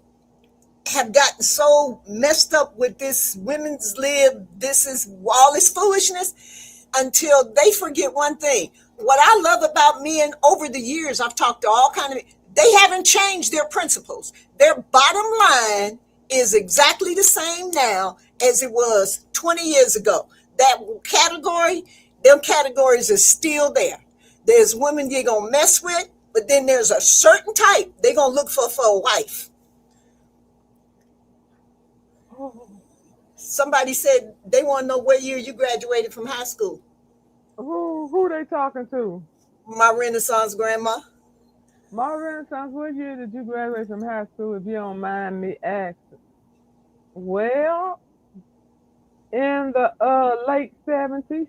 have gotten so messed up with this women's lib, this is all this foolishness, until they forget one thing. what I love about men over the years, I've talked to all kind of, they haven't changed their principles. Their bottom line is exactly the same now as it was 20 years ago. That category, them categories are still there. There's women you're gonna mess with, but then there's a certain type they're gonna look for a wife. Somebody said they want to know what year you graduated from high school. Who they talking to? My Renaissance grandma. My Renaissance, what year did you graduate from high school, if you don't mind me asking? Well, in the late 70s.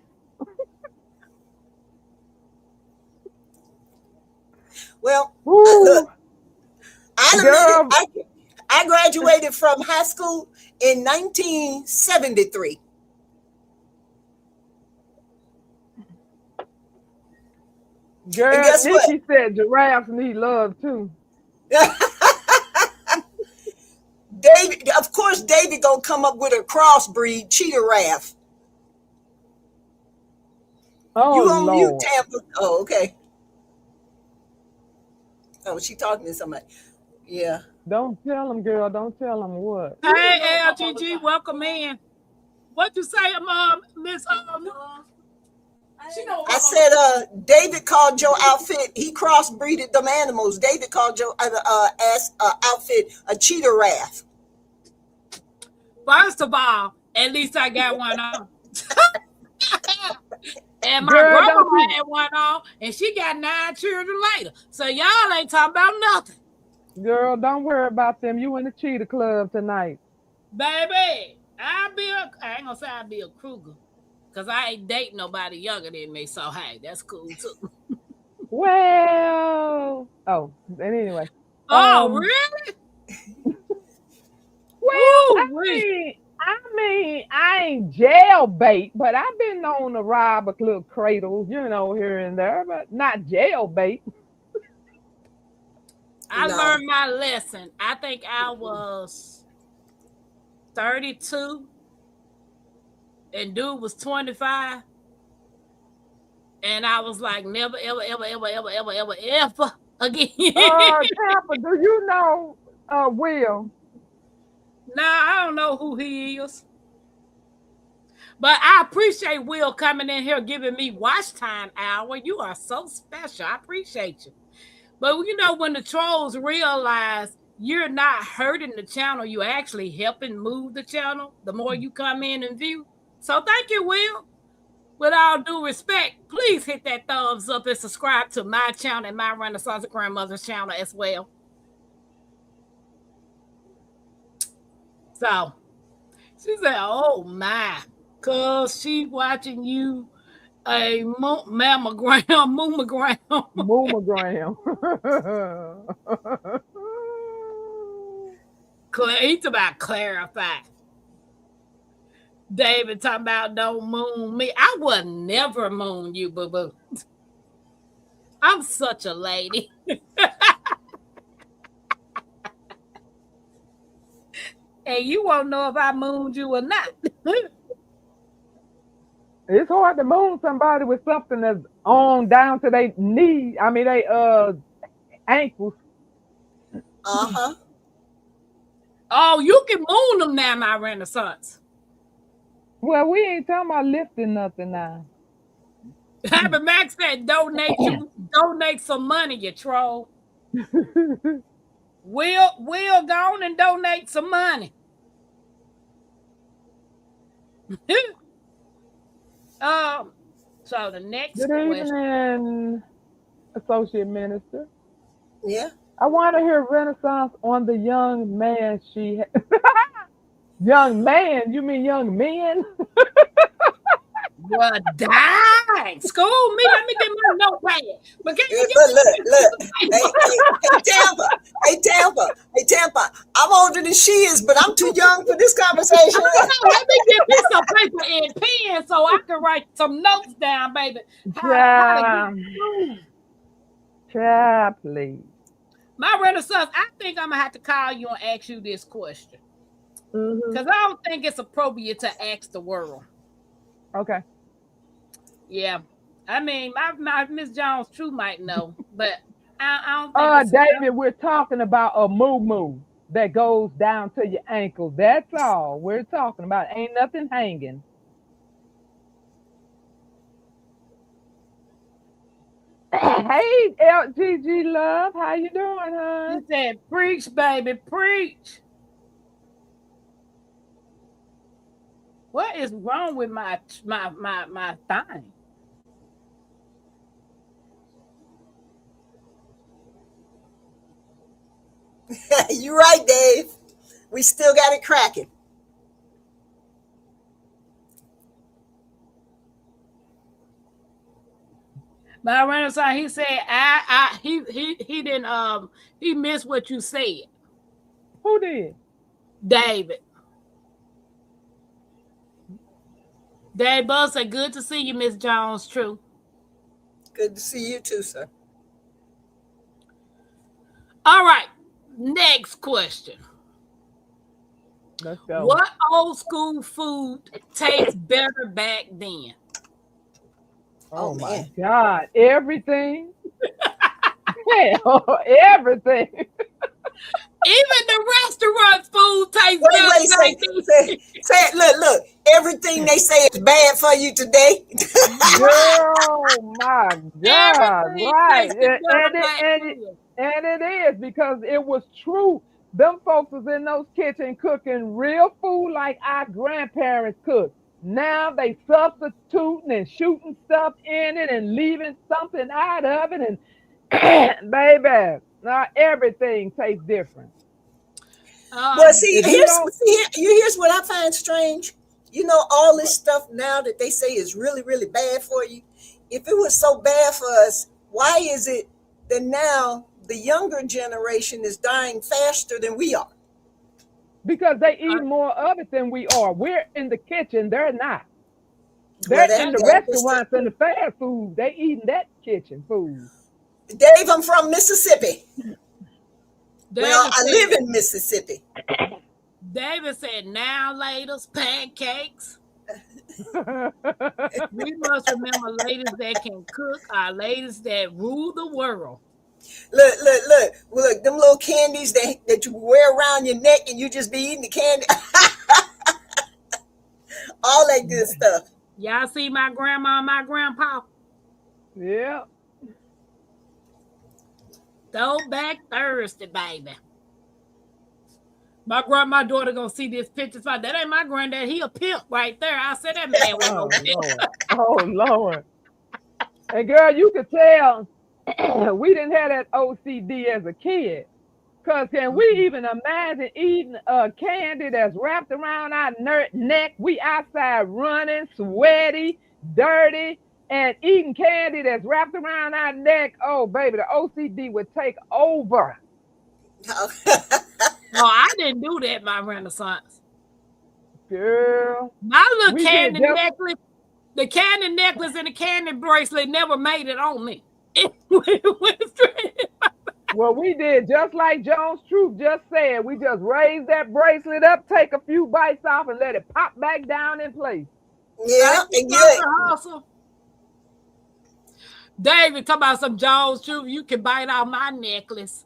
Well, Ooh, look, I girl, I graduated from high school in 1973. girl, And guess what? Nikki said giraffes need love too. David, of course, David gonna come up with a crossbreed cheetah raff. Oh, You on mute, Lord. Tampa? Oh, okay. Oh, she talking to somebody. Yeah. Don't tell them, girl. Don't tell them what. Hey, LGG, welcome in. What you say, Miss? She know I said, David called your outfit. He crossbreeded them animals. David called your outfit a cheetah raff. First of all, at least I got one on. And my Girl, grandma don't you- had one on, and she got 9 children later. So y'all ain't talking about nothing. Girl, don't worry about them. You in the cheetah club tonight. Baby, I ain't gonna say I'll be a Kruger, because I ain't dating nobody younger than me. So hey, that's cool too. Well, oh, and anyway. Oh, really? Well, Ooh, I ain't jailbait, but I've been known to rob a little cradles, here and there, but not jailbait. I No. learned my lesson. I think I was 32 and dude was 25. And I was like, never, ever, ever, ever, ever, ever, ever, ever again. Tampa, do you know Will? Nah, I don't know who he is. But I appreciate Will coming in here giving me watch time hour. You are so special. I appreciate you. But when the trolls realize you're not hurting the channel, you're actually helping move the channel the more you come in and view. So thank you, Will. With all due respect, please hit that thumbs up and subscribe to my channel and my Renaissance Grandmother's channel as well. So she said, oh my, because she watching you a mammogram, moomogram. He's about clarify. David talking about don't moon me. I would never moon you, boo-boo. I'm such a lady. And you won't know if I mooned you or not. It's hard to moon somebody with something that's on down to their knees. I mean, they ankles. Uh-huh. Oh, you can moon them now, my Renaissance. Well, we ain't talking about lifting nothing now. Happy Max said donate some money, you troll. Will go on and donate some money. So the next Good question. evening, Associate Minister. Yeah. I want to hear Renaissance on the young man she had. Young man? You mean young men? Well, dang. School me. Let me get my notepad. But can you Look. Hey, Tampa. I'm older than she is, but I'm too young for this conversation. let me get me some paper and pen so I can write some notes down, baby. Child, please. My Renaissance, I think I'm going to have to call you and ask you this question. Because I don't think it's appropriate to ask the world. Okay. Yeah. I mean, my Miss Jones True might know, but I don't think it's David, we're talking about a moo that goes down to your ankle. That's all we're talking about. Ain't nothing hanging. Hey, LGG love, how you doing, He hon? said, "Preach, baby, preach." What is wrong with my thing? You're right, Dave. We still got it cracking. My Renaissance, he said, he didn't he missed what you said, Who did? David. Dave Buzz said, "Good to see you, Miss Jones True." Good to see you too, sir. All right, next question. Let's go. What old school food tastes better back then? Oh, Oh, my man. God. Everything. Hell, everything. Even the restaurant food tastes Wait, better wait, back then. say it. Look. Everything they say is bad for you today. Oh, my God. Everything Right. tasted better back And then. it is because it was true. Them folks was in those kitchens cooking real food like our grandparents cooked. Now they substituting and shooting stuff in it and leaving something out of it. And baby, now everything tastes different. Well, see, If you don't, here's what I find strange. You know, all this stuff now that they say is really, really bad for you. If it was so bad for us, why is it that now the younger generation is dying faster than we are? because they eat more of it than we are. We're in the kitchen, they're not. Well, They're in the that is restaurants and the fast food. They eating that kitchen food. Dave, I'm from Mississippi. Well, David I said, live in Mississippi. David said, "Now, ladies, pancakes." We must remember ladies that can cook are ladies that rule the world. Look, them little candies that you wear around your neck and you just be eating the candy. All that good stuff. Y'all see my grandma and my grandpa? Yeah. Throwback Thursday, baby. My daughter gonna see this picture. That ain't my granddad. He a pimp right there. I said that man was Oh, no pimp. Lord. Oh, Lord. And girl, you could tell we didn't have that OCD as a kid. Because can we even imagine eating a candy that's wrapped around our neck? We outside running, sweaty, dirty, and eating candy that's wrapped around our neck. Oh, baby, the OCD would take over. No, I didn't do that, my Renaissance. Girl, My little we candy did just necklace, the candy necklace and the candy bracelet never made it on me. It went straight. well, we did just like Jones Truth just said. We just raised that bracelet up, take a few bites off, and let it pop back down in place. Yeah, Thank you, and Dr. Hustle. David, talk about some Jones Truth. You can bite out my necklace.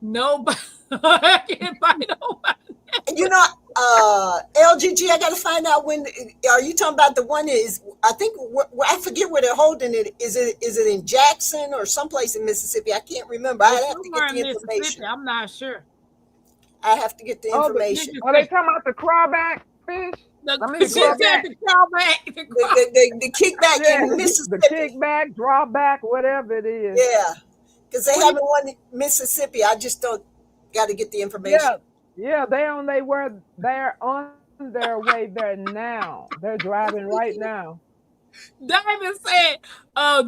Nobody can bite on my necklace. you know, LGG, I got to find out when. Are you talking about the one is? I think I forget where they're holding it. Is it in Jackson or someplace in Mississippi? I can't remember. I have to get the information. I'm not sure. I have to get the information. Are they talking about the crawback fish? She said the crawback. The kickback Yeah, in Mississippi. the kickback, drawback, whatever it is. Yeah, because they haven't won in Mississippi. I just don't got to get the information. Yeah, they're on their way there now. They're driving right now. David said,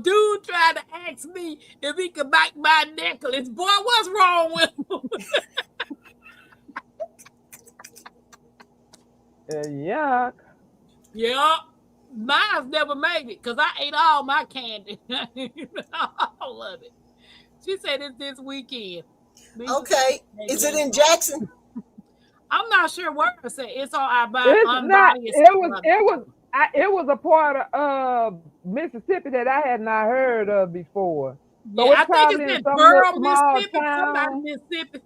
dude tried to ask me if he could bite my necklace. Boy, what's wrong with him? Yuck. Yeah. Mine's never made it because I ate all my candy. All of it. She said it's this weekend. Okay, is it in Jackson? I'm not sure where it said. It's on our It's not. it was a part of Mississippi that I had not heard of before. So Yeah, it's I think probably it's in in some little Pearl, small Mississippi. Somebody town. Mississippi.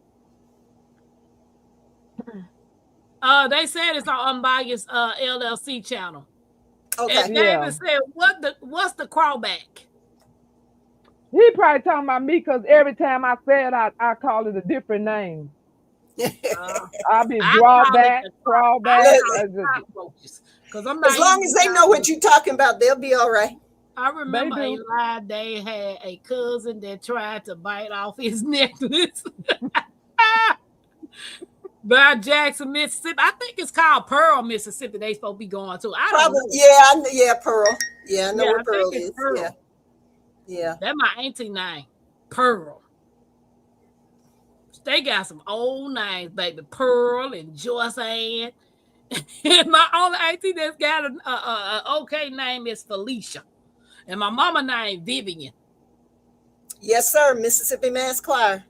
They said it's on Unbiased LLC channel. Okay. And Yeah. David said, what's the crawback? He probably talking about me because every time I say it, I call it a different name. Uh, I'll be I call it drawback, the I crawback. Look, call it cockroaches. Because I'm as not long eating as they know what cockroaches. you're talking about, they'll be all right. I They remember a do. live day had a cousin that tried to bite off his necklace. By Jackson, Mississippi. I think it's called Pearl, Mississippi. They supposed to be going to. I don't Probably, know. yeah, Pearl. Yeah, I know Yeah, where I think Pearl it's is. Yeah, Pearl. yeah. That's my auntie name. Pearl. They got some old names, baby. Pearl and Joyce Ann. And my only auntie that's got an okay name is Felicia. And my mama named Vivian. Yes, sir. Mississippi Mass Choir.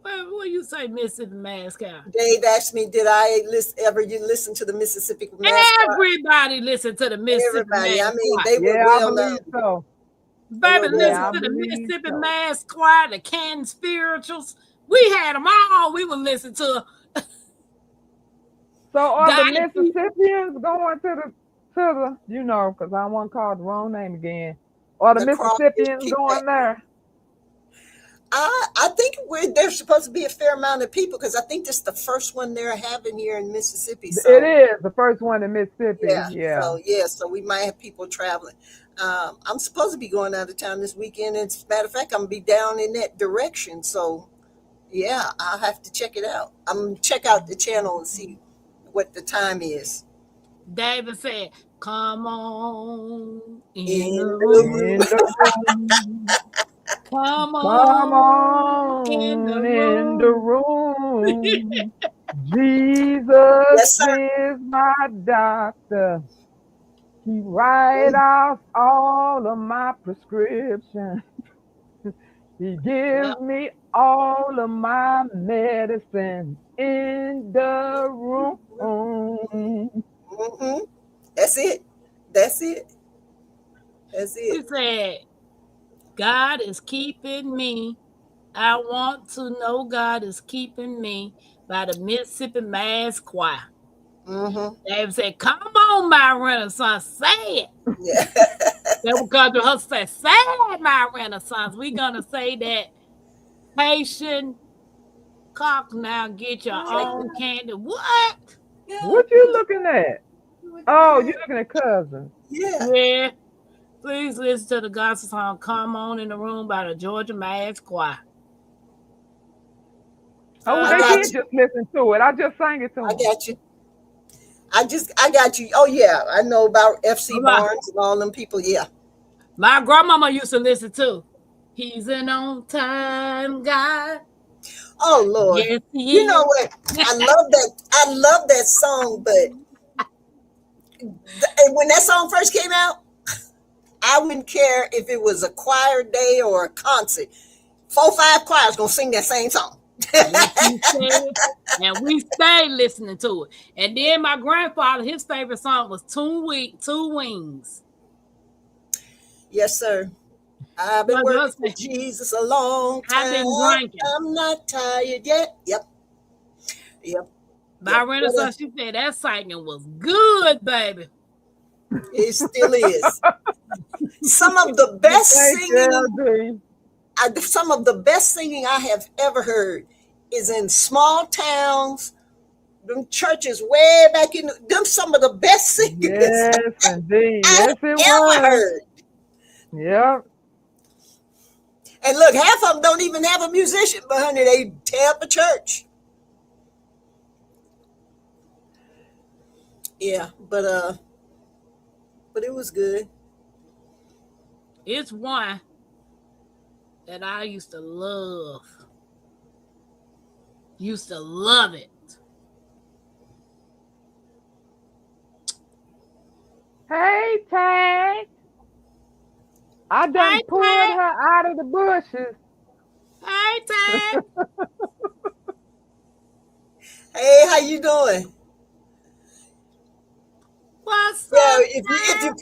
What you say, Mississippi Mass Choir? Dave asked me, did I listen to the Mississippi Mass Choir? Everybody listen to the Mississippi Everybody. I Mass mean, Choir. they were Yeah, I well believe known. so. They Baby, were well listen Yeah, I to the known. believe Mississippi so. Mass Choir, the Canton Spirituals. We had them all. We would listen to. So are the Dynasty. Mississippians going to the because I want to call the wrong name again. Are the The crawfish Mississippians keep going there? I think there's supposed to be a fair amount of people because I think this is the first one they're having here in Mississippi. So It is the first one in Mississippi. yeah, Yeah. so we might have people traveling. I'm supposed to be going out of town this weekend. As a matter of fact, I'm gonna be down in that direction. So yeah, I'll have to check it out. I'm gonna check out the channel and see what the time is. David said, "Come on in In the the room. In room. the room. Come Come on in the on in the room." room. Jesus Yes, sir. is my doctor. He write out all of my prescriptions. He gives Yep. me all of my medicine in the room. Hmm. That's it. That's it. That's He it. said, "God is keeping me. I want to know God is keeping me," by the Mississippi Mass Choir. Hmm. David said, "Come on, my Renaissance, say it." Yeah. That would come to her say, "Say it, my Renaissance." We're gonna say that. Patient cock, now get your own candy. What? What you looking at? Oh, you looking at cousins. Yeah. Yeah. Please listen to the gospel song "Come On in the Room" by the Georgia Mass Choir. Oh, I they got did you. just listen to it. I just sang it to I them. got you. I got you. Oh yeah, I know about FC Bye-bye. Barnes and all them people. Yeah. My grandmama used to listen to. He's an on time God. Oh Lord. Yes, he You know is. what? I love that song, but when that song first came out, I wouldn't care if it was a choir day or a concert. 4-5 choirs gonna sing that same song. Yes, he said. And we stayed listening to it. And then my grandfather, his favorite song was Two Wings. Yes, sir. I've been Well, working just for say, Jesus a long I've time. been drinking. I'm not tired yet. Yep. Yep. My Yep. Renaissance, she said that singing was good, baby. It still is. Some of the best Thank singing, you, some of the best singing I have ever heard is in small towns. Them churches way back in them. Some of the best singers Yes, indeed. I Yes, it ever was. heard. Yep. And look, half of them don't even have a musician, but honey, they tear up a church. Yeah, but it was good. It's one that I used to love. Used to love it. Hey, Tag. I done Hey, pulled Tag. her out of the bushes. Hey, Tag. Hey, how you doing? What's Yeah, up?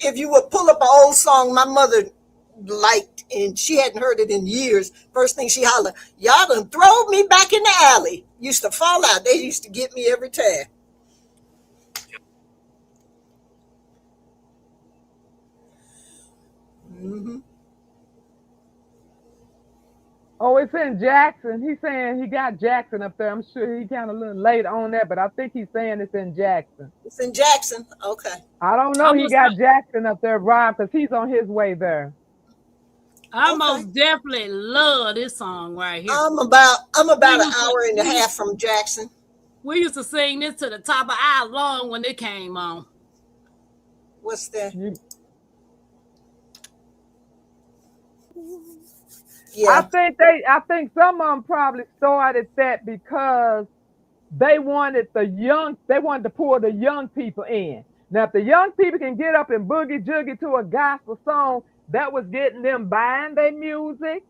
if you would pull up an old song my mother liked and she hadn't heard it in years, first thing she hollered, "Y'all done throw me back in the alley." Used to fall out. They used to get me every time. Hmm. Oh, it's in Jackson. He's saying he got Jackson up there. I'm sure he kind of a little late on that, but I think he's saying it's in Jackson. It's in Jackson. Okay. I don't know. I He must got Jackson up there, Rob, because he's on his way there. I Okay. most definitely love this song right here. I'm about an hour and a half from Jackson. We used to sing this to the top of our lung when it came on. What's that? You- Yeah. I think some of them probably started that because they wanted to pull the young people in. Now, if the young people can get up and boogie joogie to a gospel song, that was getting them buying their music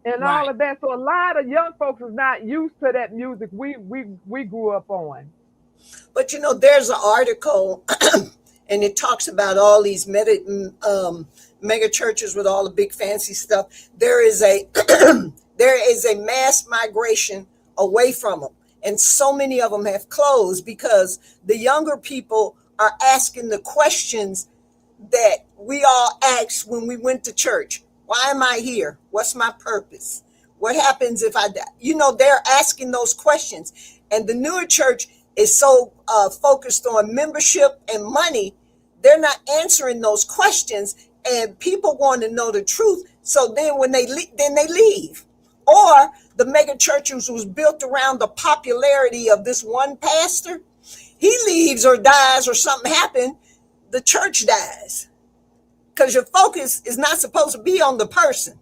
and all Right. of that. So a lot of young folks is not used to that music we grew up on. But there's an article, and it talks about all these mega churches with all the big fancy stuff. There is a there is a mass migration away from them, and so many of them have closed because the younger people are asking the questions that we all asked when we went to church. Why am I here? What's my purpose? What happens if I die? They're asking those questions, and the newer church is so focused on membership and money, they're not answering those questions, and people want to know the truth. So then when they leave. Or the mega churches was built around the popularity of this one pastor. He leaves or dies or something happened, the church dies. Because your focus is not supposed to be on the person.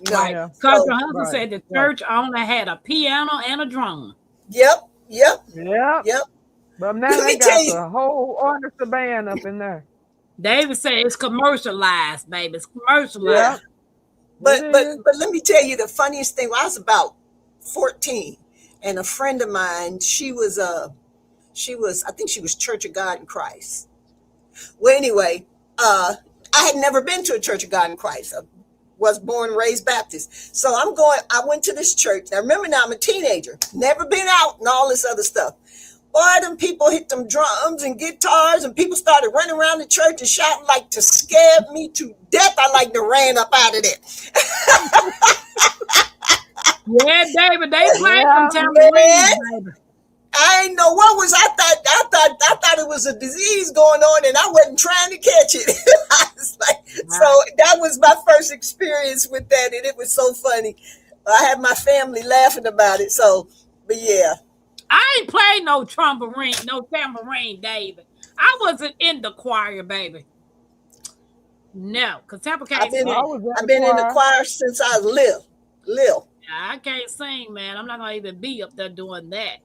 No. Right. Yeah. Because So, your husband said the church only had a piano and a drum. yep. Yep. Yep. But now Let me they tell got you- the whole orchestra band up in there. David said it's commercialized, baby. It's commercialized. Yeah. But It but is. but let me tell you the funniest thing. I was about 14, and a friend of mine, she was I think she was Church of God in Christ. Well, anyway, I had never been to a Church of God in Christ. I was born and raised Baptist. So I went to this church. Now remember, now I'm a teenager, never been out and all this other stuff. Boy, them people hit them drums and guitars, and people started running around the church and shouting like to scare me to death. I like to ran up out of there. Yeah, David, they play Yeah, some tambourines, baby. I ain't know what was. I thought it was a disease going on, and I wasn't trying to catch it. I was like, so that was my first experience with that, and it was so funny. I had my family laughing about it. So, but yeah. I ain't played no tambourine, David. I wasn't in the choir, baby. No, because Tampa can't I've been, sing. I've been in the choir since I was little. I can't sing, man. I'm not gonna even be up there doing that.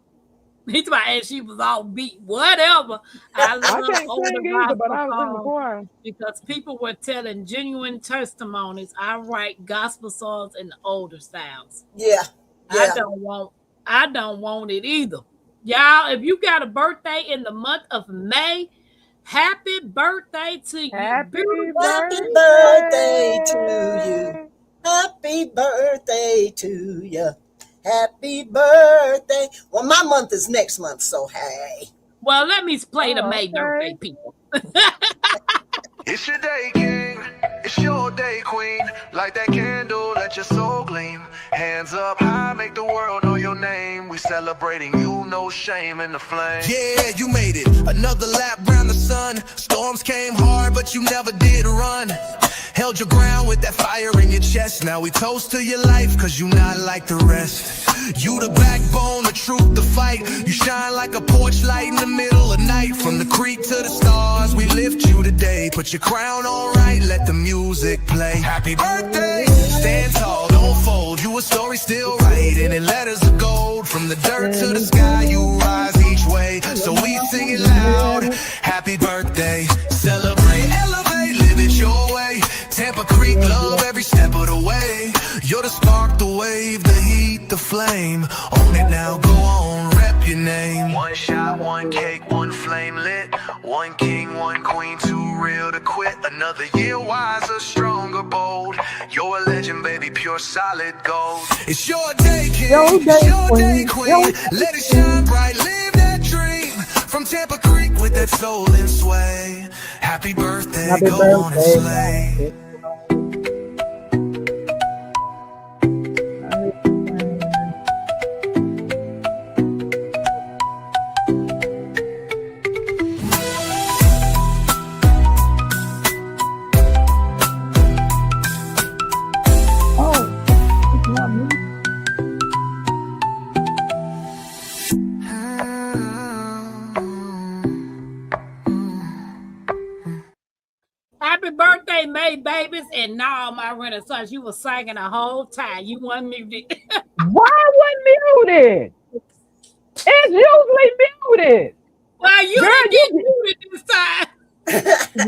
He's about and she was all beat. Whatever. I I love can't sing older either, but gospel I was in the songs choir. because people were telling genuine testimonies. I write gospel songs in the older styles. Yeah. I don't want it either. Y'all, if you got a birthday in the month of May, happy birthday to you. Happy Happy birthday to you. Happy birthday to you. Happy birthday. Well, my month is next month, so hey. Well, let me play the May Okay. birthday people. It's your day, king. It's your day, queen. Light that candle, let your soul gleam. Hands up high, make the world know your name. We celebrating you, no shame in the flame. Yeah, you made it. Another lap round the sun. Storms came hard, but you never did run. Held your ground with that fire in your chest. Now we toast to your life, cause you not like the rest. You the backbone, the truth, the fight. You shine like a porch light in the middle of night. From the creek to the stars, we lift you today. Put your crown on right, let the music play. Happy birthday, stand tall, don't fold. You a story still writing in letters of gold. From the dirt to the sky, you rise each way. So we sing it loud. Happy birthday, celebrate, elevate, live it your way. Tampa Creek, love every step of the way. You're the spark, the wave, the heat, the flame. Own it now, go on, rep your name. One shot, one cake, one flame lit. One king, one queen, too real to quit. Another year wiser, stronger, bold. You're a legend, baby, pure solid gold. It's your day, king. Your day, It's your day, queen. queen. Let it shine bright, live that dream. From Tampa Creek with that soul and sway. Happy birthday, Happy go on and birthday. slay. Happy birthday, May babies. And now my Renaissance, you were singing the whole time. You weren't muted. Why wasn't muted? It's usually muted. Well, you Girl, didn't get muted this time.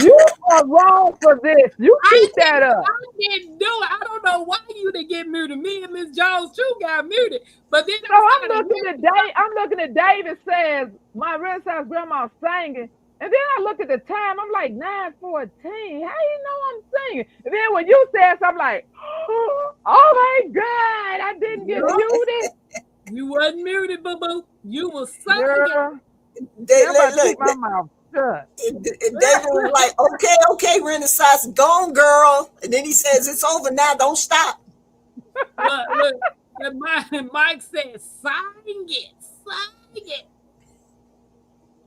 You are wrong for this. You keep that up. I didn't do it. I don't know why you didn't get muted. Me and Miss Jones too got muted. But then So I'm looking at Dave. I'm looking at David says my Renaissance grandma singing. And then I look at the time, I'm like 9:14. How you know I'm singing? And then when you said something, I'm like, oh my God, I didn't get muted. You wasn't muted, boo-boo. You were singing. Girl, Look, keep my mouth shut. David was like, okay, Renaissance, go on, girl. And then he says, it's over now, don't stop. Look, and Mike said, sing it.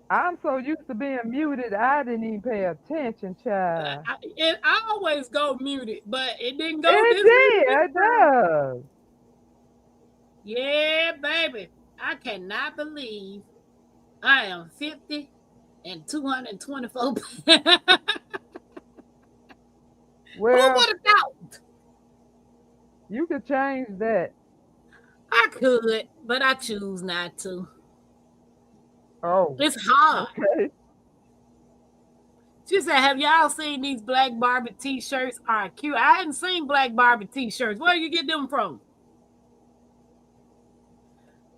I'm so used to being muted, I didn't even pay attention, child. I always go muted, but it didn't go It this did, week. it does. Yeah, baby. I cannot believe I am 50 and 224 pounds. Who would Well, have thought? you could change that. I could, but I choose not to. Oh, It's hard. okay. She said, have y'all seen these Black Barbie t-shirts? Are cute. I hadn't seen Black Barbie t-shirts. Where you get them from?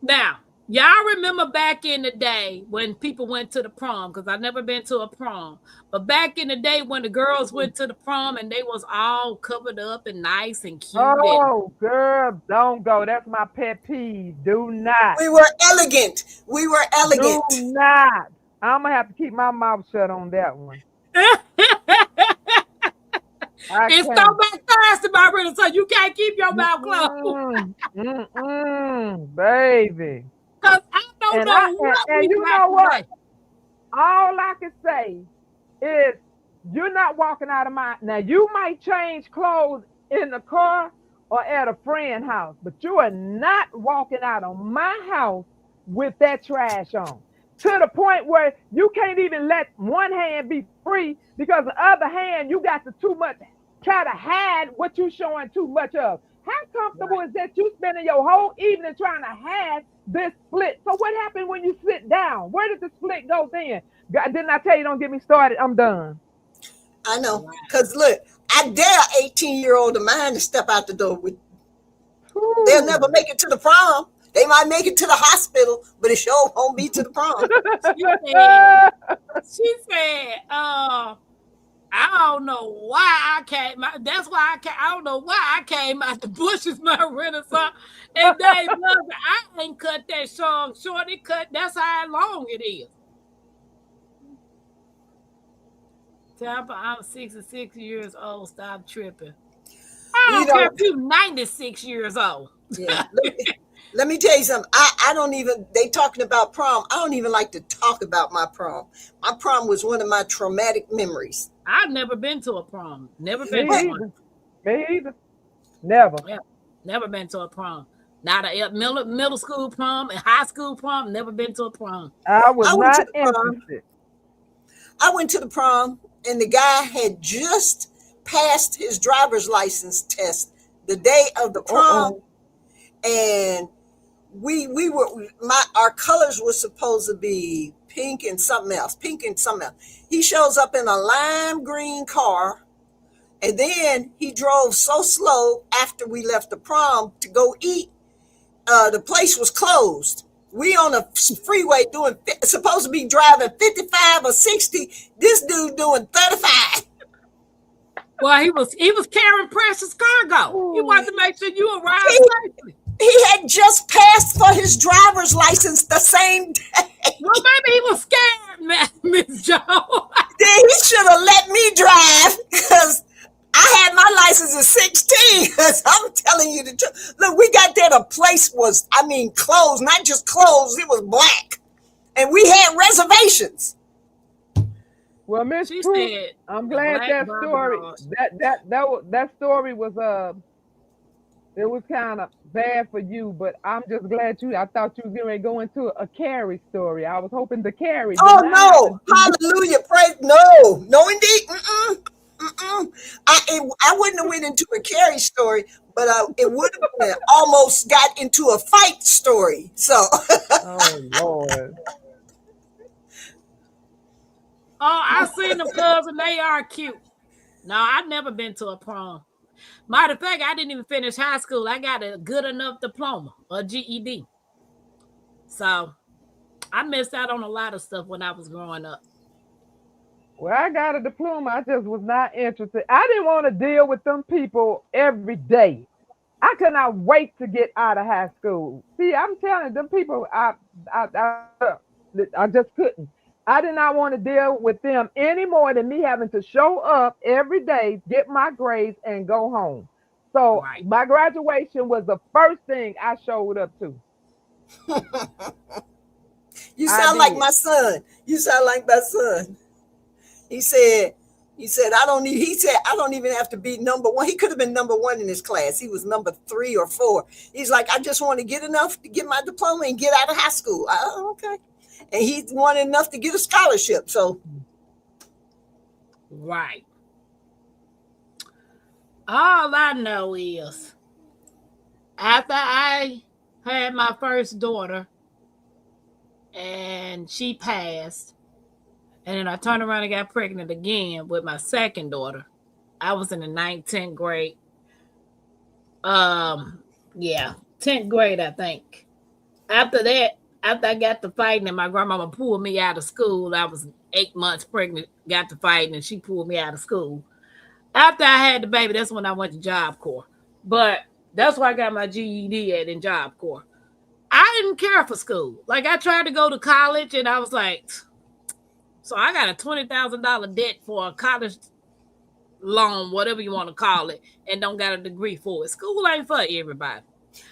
Now, y'all remember back in the day when people went to the prom, because I've never been to a prom, but back in the day when the girls went to the prom and they was all covered up and nice and cute. Oh, girl, don't go. That's my pet peeve. Do not. We were elegant. Do not. I'm going to have to keep my mouth shut on that one. It's Throwback Thursday, my brother, so you can't keep your mouth closed. Baby. Because I don't know what and you know what? All I can say is you're not walking out of my... Now, you might change clothes in the car or at a friend's house, but you are not walking out of my house with that trash on. To the point where you can't even let one hand be free because the other hand, you got to too much... try to hide what you're showing too much of. How comfortable is that you spending your whole evening trying to hide this split? So what happened when you sit down? Where did the split go then? God, didn't I tell you don't get me started? I'm done. I know. Because look, I dare 18-year-old of mine to step out the door with. Ooh. They'll never make it to the prom. They might make it to the hospital, but it sure won't be to the prom. She said, I don't know why I came out. That's why I don't know why I came out the bushes, my Renaissance. And Dave loves it. I ain't cut that song short. It cut. That's how long it is. Tampa, I'm 66 years old. Stop tripping. I don't care if you're 96 years old. Yeah. Let me tell you something. I don't even, they talking about prom. I don't even like to talk about my prom. My prom was one of my traumatic memories. I've never been to a prom. Never been to one. Me either. Never. Yeah, never been to a prom. Not a middle school prom, a high school prom. Never been to a prom. I was not interested. I went to the prom, and the guy had just passed his driver's license test the day of the prom, and our colors were supposed to be pink and something else. He shows up in a lime green car, and then he drove so slow after we left the prom to go eat. The place was closed. We on a freeway supposed to be driving 55 or 60. This dude doing 35. Well, he was carrying precious cargo. He wanted to make sure you arrived safely. He had just passed for his driver's license the same day. Well, maybe he was scared, Miss Joe. Then he should have let me drive because I had my license at 16. I'm telling you the truth. Look, we got there. The place was, closed, not just closed. It was black, and we had reservations. Well, Miss Prue, I'm glad that story that story was it was kind of bad for you, but I'm just glad I thought you was getting ready to go into a Carrie story. I was hoping the Carrie. Oh no! Hallelujah! Praise no, indeed. I wouldn't have went into a Carrie story, but it would have been almost got into a fight story. So. Oh Lord. Oh, I seen them cousins. They are cute. No, I've never been to a prom. Matter of fact, I didn't even finish high school. I got a good enough diploma, a GED. So I missed out on a lot of stuff when I was growing up. Well, I got a diploma. I just was not interested. I didn't want to deal with them people every day. I could not wait to get out of high school. See, I'm telling you, them people, I just couldn't. I did not want to deal with them any more than me having to show up every day, get my grades, and go home. So my graduation was the first thing I showed up to. You sound like my son. You sound like my son. He said, I don't even have to be number one. He could have been number one in his class. He was number 3 or 4. He's like, I just want to get enough to get my diploma and get out of high school. Okay. And he wanted enough to get a scholarship. So. Right. All I know is after I had my first daughter and she passed, and then I turned around and got pregnant again with my second daughter. I was in the 9th, 10th grade. 10th grade, I think. After that, after I got to fighting and my grandmama pulled me out of school, I was 8 months pregnant, got to fighting, and she pulled me out of school. After I had the baby, that's when I went to Job Corps. But that's where I got my GED at in Job Corps. I didn't care for school. Like, I tried to go to college, and I was like, so I got a $20,000 debt for a college loan, whatever you want to call it, and don't got a degree for it. School ain't for everybody.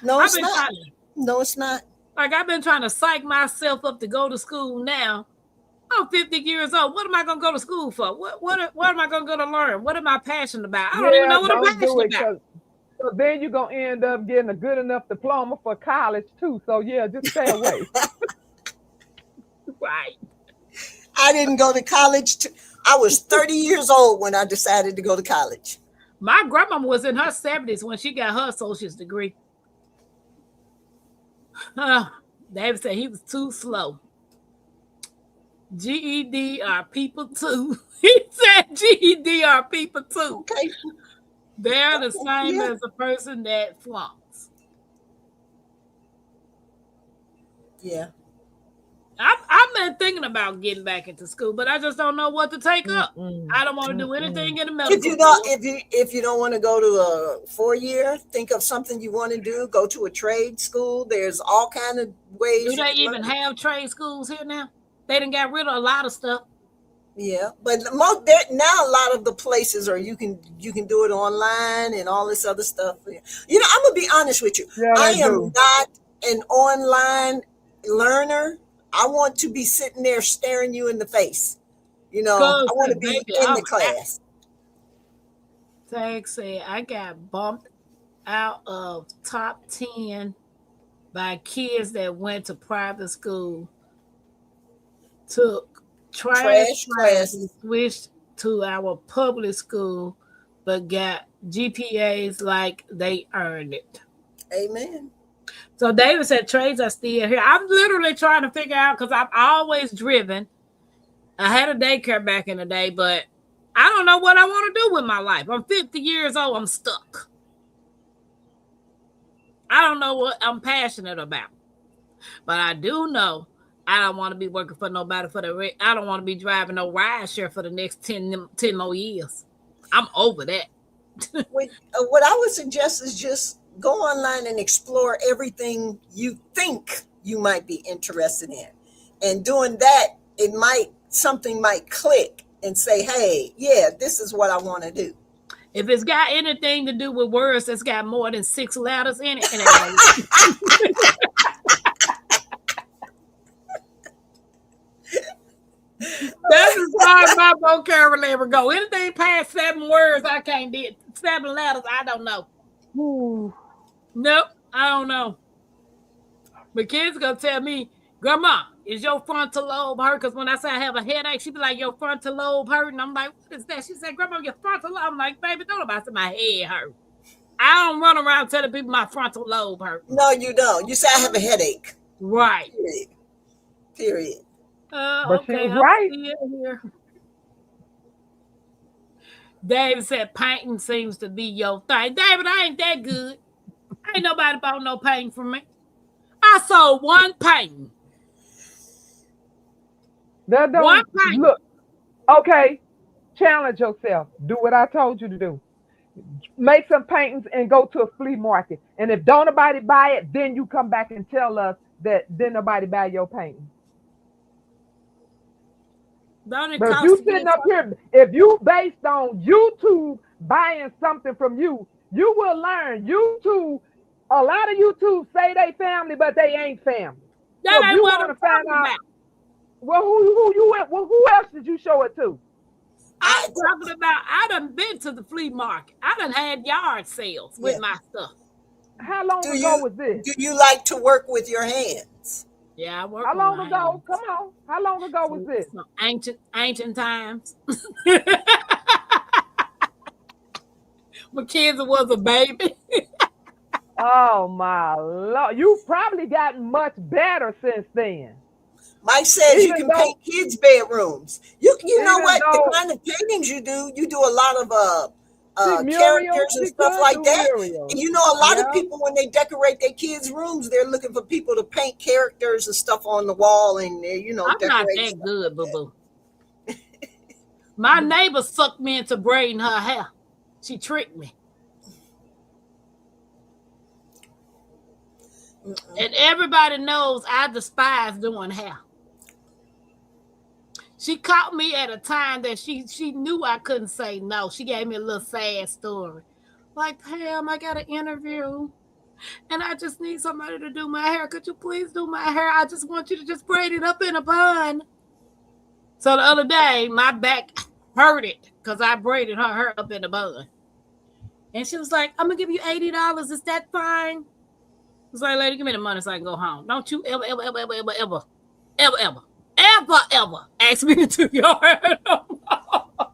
No, it's not. No, it's not. Like, I've been trying to psych myself up to go to school now. I'm 50 years old. What am I going to go to school for? What am I going to go to learn? What am I passionate about? I don't even know what I'm passionate about. So then you're going to end up getting a good enough diploma for college, too. So, yeah, just stay away. Right. I didn't go to college. I was 30 years old when I decided to go to college. My grandmama was in her 70s when she got her associate's degree. David said he was too slow. GED are people too. He said GED are people too. Okay. They're the same as a person that flunks. Yeah. I've been thinking about getting back into school, but I just don't know what to take up. I don't want to do anything in the medical If you don't want to go to a 4-year, think of something you want to do. Go to a trade school. There's all kind of ways. Do they even have trade schools here now? They done got rid of a lot of stuff. Yeah, but now a lot of the places are you can do it online and all this other stuff. You know, I'm gonna be honest with you. Yeah, I am not an online learner. I want to be sitting there staring you in the face. You know, I want to be in the class. Tag said I got bumped out of top 10 by kids that went to private school, took trash classes, switched to our public school, but got GPAs like they earned it. Amen. So David said trades are still here. I'm literally trying to figure out because I've always driven. I had a daycare back in the day, but I don't know what I want to do with my life. I'm 50 years old. I'm stuck. I don't know what I'm passionate about. But I do know I don't want to be working for nobody for the I don't want to be driving no ride share for the next 10 more years. I'm over that. What I would suggest is just go online and explore everything you think you might be interested in. And doing that, something might click and say, hey, yeah, this is what I want to do. If it's got anything to do with words that's got more than 6 letters in it, it that's as far as my vocabulary go. Anything past 7 words, I can't do it. 7 letters, I don't know. Ooh. Nope, I don't know. My kids gonna tell me, Grandma, is your frontal lobe hurt? Because when I say I have a headache, she be like, your frontal lobe hurt. And I'm like, what is that? She said, Grandma, your frontal lobe. I'm like, baby, don't nobody say my head hurt. I don't run around telling people my frontal lobe hurt. No, you don't. You say I have a headache. Right. Period. But Okay, she was right. Here. David said painting seems to be your thing. David, I ain't that good. Ain't nobody bought no painting from me. I sold one painting. One painting. Look, okay, challenge yourself. Do what I told you to do. Make some paintings and go to a flea market. And if don't nobody buy it, then you come back and tell us that didn't nobody buy your painting. But if you sitting up here, if you based on YouTube buying something from you, you will learn. YouTube, a lot of YouTube say they family, but they ain't family. That so ain't you want to find out. Well, who else did you show it to? I'm talking about. I done been to the flea market. I done had yard sales with my stuff. How long ago was this? Do you like to work with your hands? Yeah, I work. How long ago? Come on. How long ago was this? Ancient times. My kids was a baby. Oh my Lord! You've probably gotten much better since then. Mike says you can paint kids' bedrooms. You know what? The kind of paintings you do a lot of characters and stuff like that. And you know, a lot of people, when they decorate their kids' rooms, they're looking for people to paint characters and stuff on the wall, and I'm not that good, boo boo. My neighbor sucked me into braiding her hair. She tricked me. And everybody knows I despise doing hair. She caught me at a time that she knew I couldn't say no. She gave me a little sad story. Like, Pam, I got an interview and I just need somebody to do my hair. Could you please do my hair? I just want you to just braid it up in a bun. So the other day, my back hurted because I braided her hair up in a bun. And she was like, I'm going to give you $80. Is that fine? I was like, lady, give me the money so I can go home. Don't you ever ask me to do your hair. Well,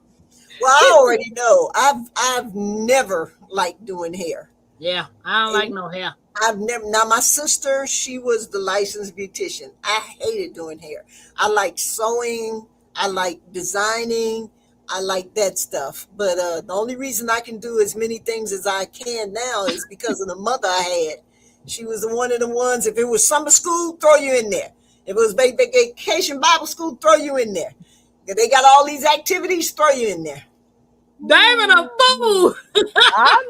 I already know. I've never liked doing hair. Yeah, I don't like no hair. I've never. Now, my sister, she was the licensed beautician. I hated doing hair. I liked sewing. I liked designing. I like that stuff. But the only reason I can do as many things as I can now is because of the mother I had. She was one of the ones, if it was summer school, throw you in there. If it was vacation Bible school, throw you in there. If they got all these activities, throw you in there. David, a fool. I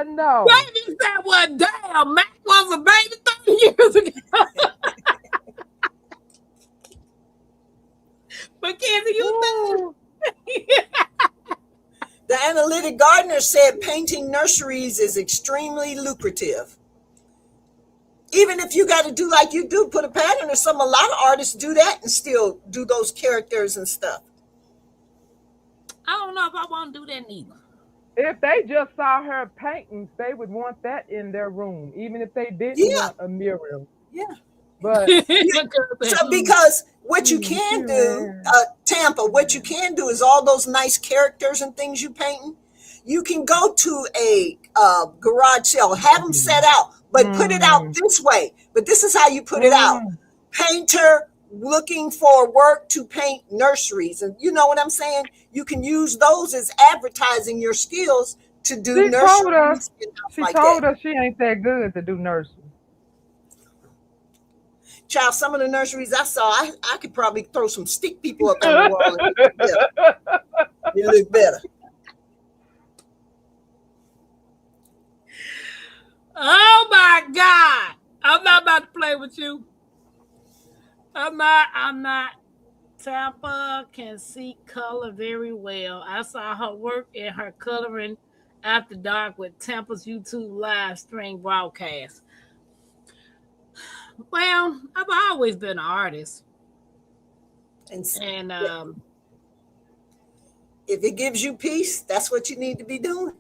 know. David said, well, damn, Mac was a baby 30 years ago. Mackenzie, you think? The analytic gardener said painting nurseries is extremely lucrative. Even if you got to do like you do, put a pattern or something, a lot of artists do that and still do those characters and stuff. I don't know if I want to do that neither. If they just saw her paintings, they would want that in their room, even if they didn't want a mural. Yeah. But so because what you can do, Tampa, what you can do is all those nice characters and things you painting, you can go to a garage sale, have them set out, but put it out this way. But this is how you put it out. Painter looking for work to paint nurseries. And you know what I'm saying? You can use those as advertising your skills to do nurseries. She told us she ain't that good to do nurseries. Child, some of the nurseries I saw, I could probably throw some stick people up on the wall and it look better. It look better. Oh my God. I'm not about to play with you. I'm not. Tampa can see color very well. I saw her work in her coloring after dark with Tampa's YouTube live stream broadcast. Well, I've always been an artist. And And if it gives you peace, that's what you need to be doing.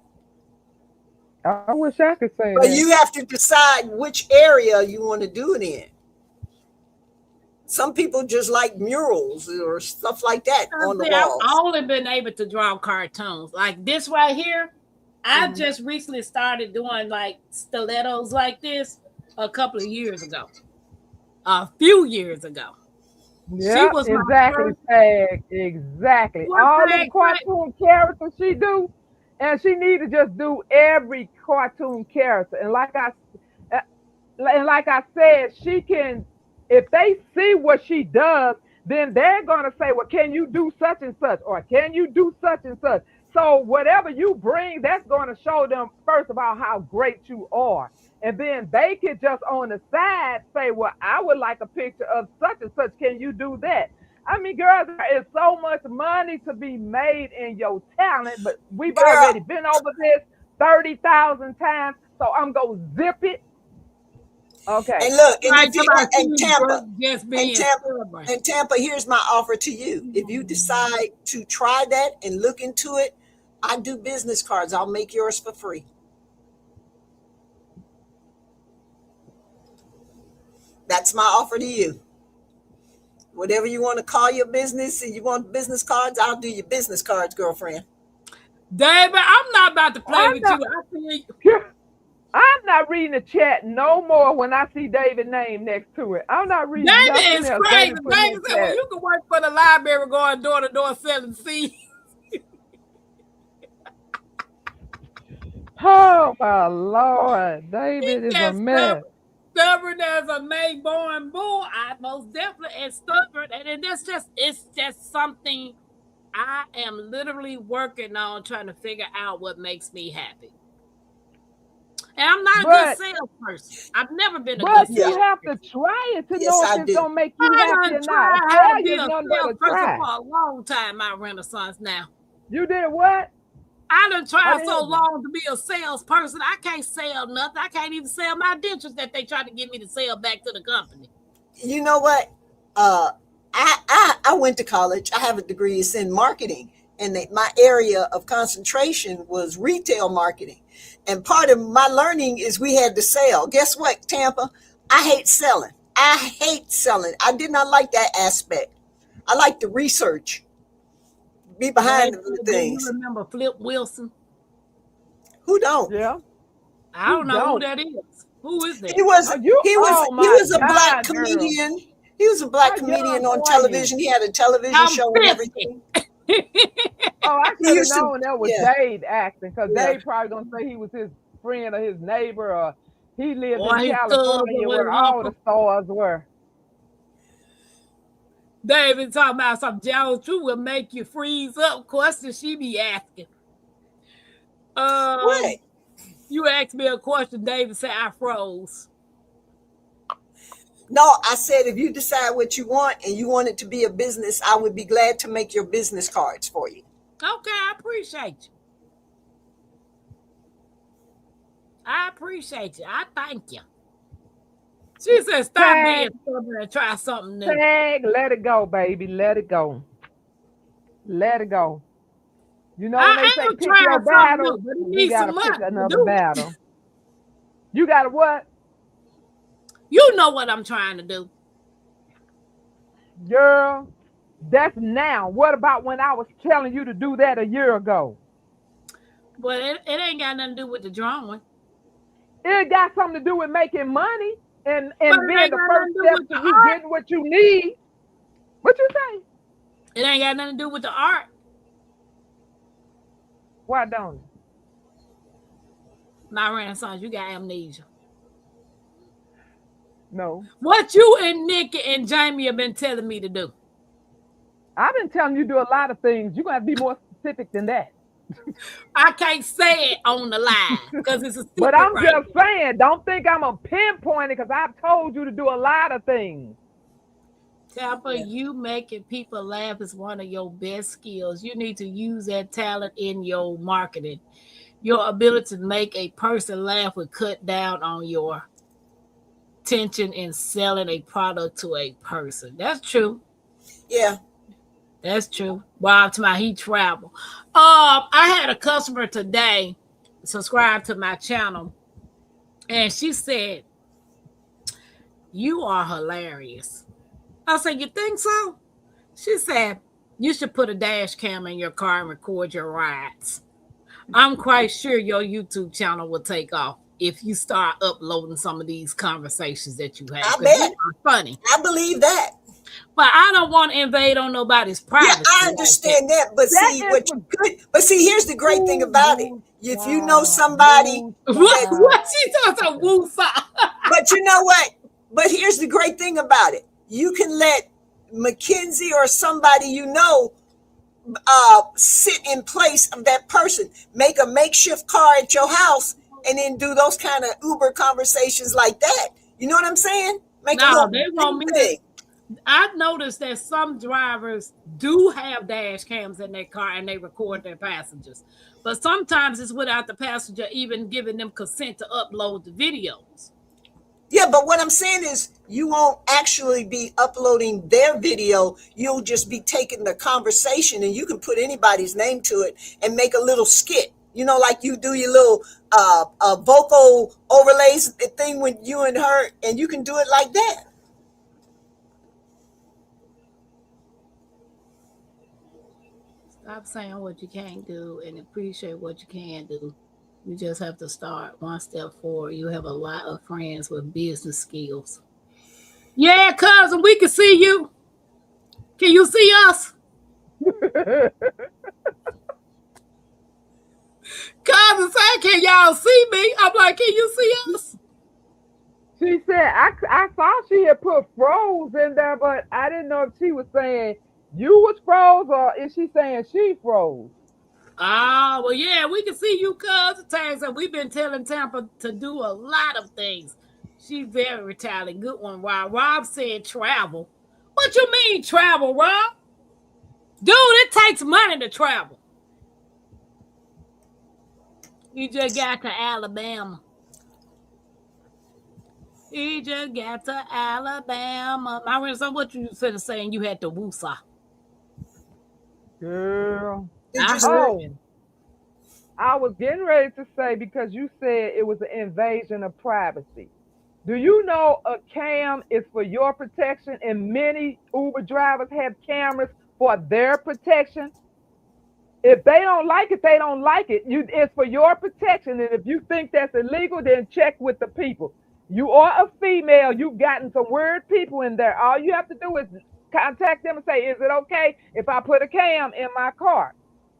I wish I could say But that. you have to decide which area you want to do it in. Some people just like murals or stuff like that on the I've walls. only been able to draw cartoons. Like this right here, I just recently started doing like stilettos like this a couple of years ago. A few years ago. Yeah, was my exactly, first- Tag. Exactly. What, All Tag? the cartoon characters she do, and she need to just do every cartoon character. And like I said, she can. If they see what she does, then they're gonna say, "Well, can you do such and such, or can you do such and such?" So whatever you bring, that's going to show them first of all how great you are. And then they could just on the side say, well, I would like a picture of such and such. Can you do that? I mean, girls, there is so much money to be made in your talent, but we've Girl. already been over this 30,000 times. So I'm going to zip it. Okay. And look, and Right, if you about and Tampa, just being and Tampa, here's my offer to you. If you decide to try that and look into it, I do business cards. I'll make yours for free. That's my offer to you. Whatever you want to call your business, and you want business cards, I'll do your business cards, girlfriend. David, I'm not about to play with you. I feel you. I'm not reading the chat no more when I see David's name next to it. I'm not reading David nothing is else. crazy. David put in David the said, well, chat. you can work for the library going door to door selling seeds. Oh my Lord, David is a mess. Stubborn as a Mayborn bull. I most definitely am stubborn, and it's just something I am literally working on, trying to figure out what makes me happy. And I'm not a good salesperson. I've never been a good But salesperson. you have to try it to Yes, know if I it's do. gonna make you happy or not. I to be Failure a is nothing but a salesperson try. for a long time, my Renaissance now. You did what? I done tried so long to be a salesperson. I can't sell nothing. I can't even sell my dentures that they try to get me to sell back to the company. You know what? I went to college. I have a degree in marketing, and my area of concentration was retail marketing. And part of my learning is we had to sell. Guess what, Tampa? I hate selling. I hate selling. I did not like that aspect. I like the research. Be behind the things. You remember Flip Wilson? Who don't? Yeah. I don't know who that is. Who is that? He was a black girl. comedian. He was a black comedian on television. He had a television show and everything. Oh, I He should have used to- known that was yeah. Dave acting, because Yeah. Dave probably gonna say he was his friend or his neighbor, or he lived Or in his California cousin where with all uncle. the stores were. David talking about some Jones True will make you freeze up. Questions she be asking. What? You asked me a question, David said I froze. No, I said if you decide what you want and you want it to be a business, I would be glad to make your business cards for you. Okay, I appreciate you. I appreciate you. I thank you. She said, stop being stubborn and try something new. Tag, let it go, baby. Let it go. Let it go. You know when they say pick your battle, you gotta pick another battle. You gotta what? You know what I'm trying to do. Girl, that's now. What about when I was telling you to do that a year ago? But it ain't got nothing to do with the drawing. It got something to do with making money and being the first step to you getting what you need. What you say? It ain't got nothing to do with the art. Why don't it? My Renaissance, you got amnesia. No. What you and Nikki and Jamie have been telling me to do? I've been telling you to do a lot of things. You're gonna have to be more specific than that. I can't say it on the live because it's a But secret I'm right just now. saying, don't think I'm a pinpoint it because I've told you to do a lot of things. Tampa, you making people laugh is one of your best skills. You need to use that talent in your marketing. Your ability to make a person laugh will cut down on your tension in selling a product to a person. That's true. Yeah. That's true. Bob to my he travel. I had a customer today subscribe to my channel, and she said, "You are hilarious." I said, "You think so?" She said, "You should put a dash cam in your car and record your rides. I'm quite sure your YouTube channel will take off if you start uploading some of these conversations that you have I because you bet. are funny." I believe that. But I don't want to invade on nobody's Yeah, privacy I like that. understand that. But That see, is what for you could, but see, here's the great thing about it. woo If you know child, somebody woo What? that, child. What? She talking about woo saw. but you know what? But here's the great thing about it. You can let Mackenzie or somebody you know sit in place of that person, make a makeshift car at your house, and then do those kind of Uber conversations like that. You know what I'm saying? Make a No, little they want me to. thing. I've noticed that some drivers do have dash cams in their car and they record their passengers. But sometimes it's without the passenger even giving them consent to upload the videos. Yeah, but what I'm saying is you won't actually be uploading their video. You'll just be taking the conversation and you can put anybody's name to it and make a little skit. You know, like you do your little vocal overlays thing with you and her, and you can do it like that. Stop saying what you can't do and appreciate what you can do. You just have to start one step forward. You have a lot of friends with business skills. Yeah, cousin, we can see you. Can you see us? Cousin say, can y'all see me? I'm like, can you see us? She said, I saw she had put froze in there, but I didn't know if she was saying you was froze or is she saying she froze? Ah, well, yeah, we can see you, cousin. Tanks, and we've been telling Tampa to do a lot of things. She very talented. Good one, Rob. Rob said travel. What you mean travel, Rob? Dude, it takes money to travel. He just got to Alabama. He just got to Alabama. I remember some what you said saying you had to woosah. Girl. Did I you heard Oh, you. I was getting ready to say because you said it was an invasion of privacy. Do you know a cam is for your protection and many Uber drivers have cameras for their protection? If they don't like it, they don't like it. It's for your protection. And if you think that's illegal, then check with the people. You are a female. You've gotten some weird people in there. All you have to do is contact them and say, is it okay if I put a cam in my car?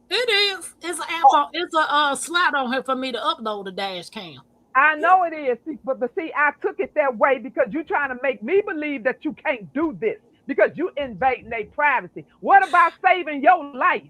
It is. It's an app on. It's a slot on here for me to upload a dash cam. I know it is, but see, I took it that way because you're trying to make me believe that you can't do this because you invading their privacy. What about saving your life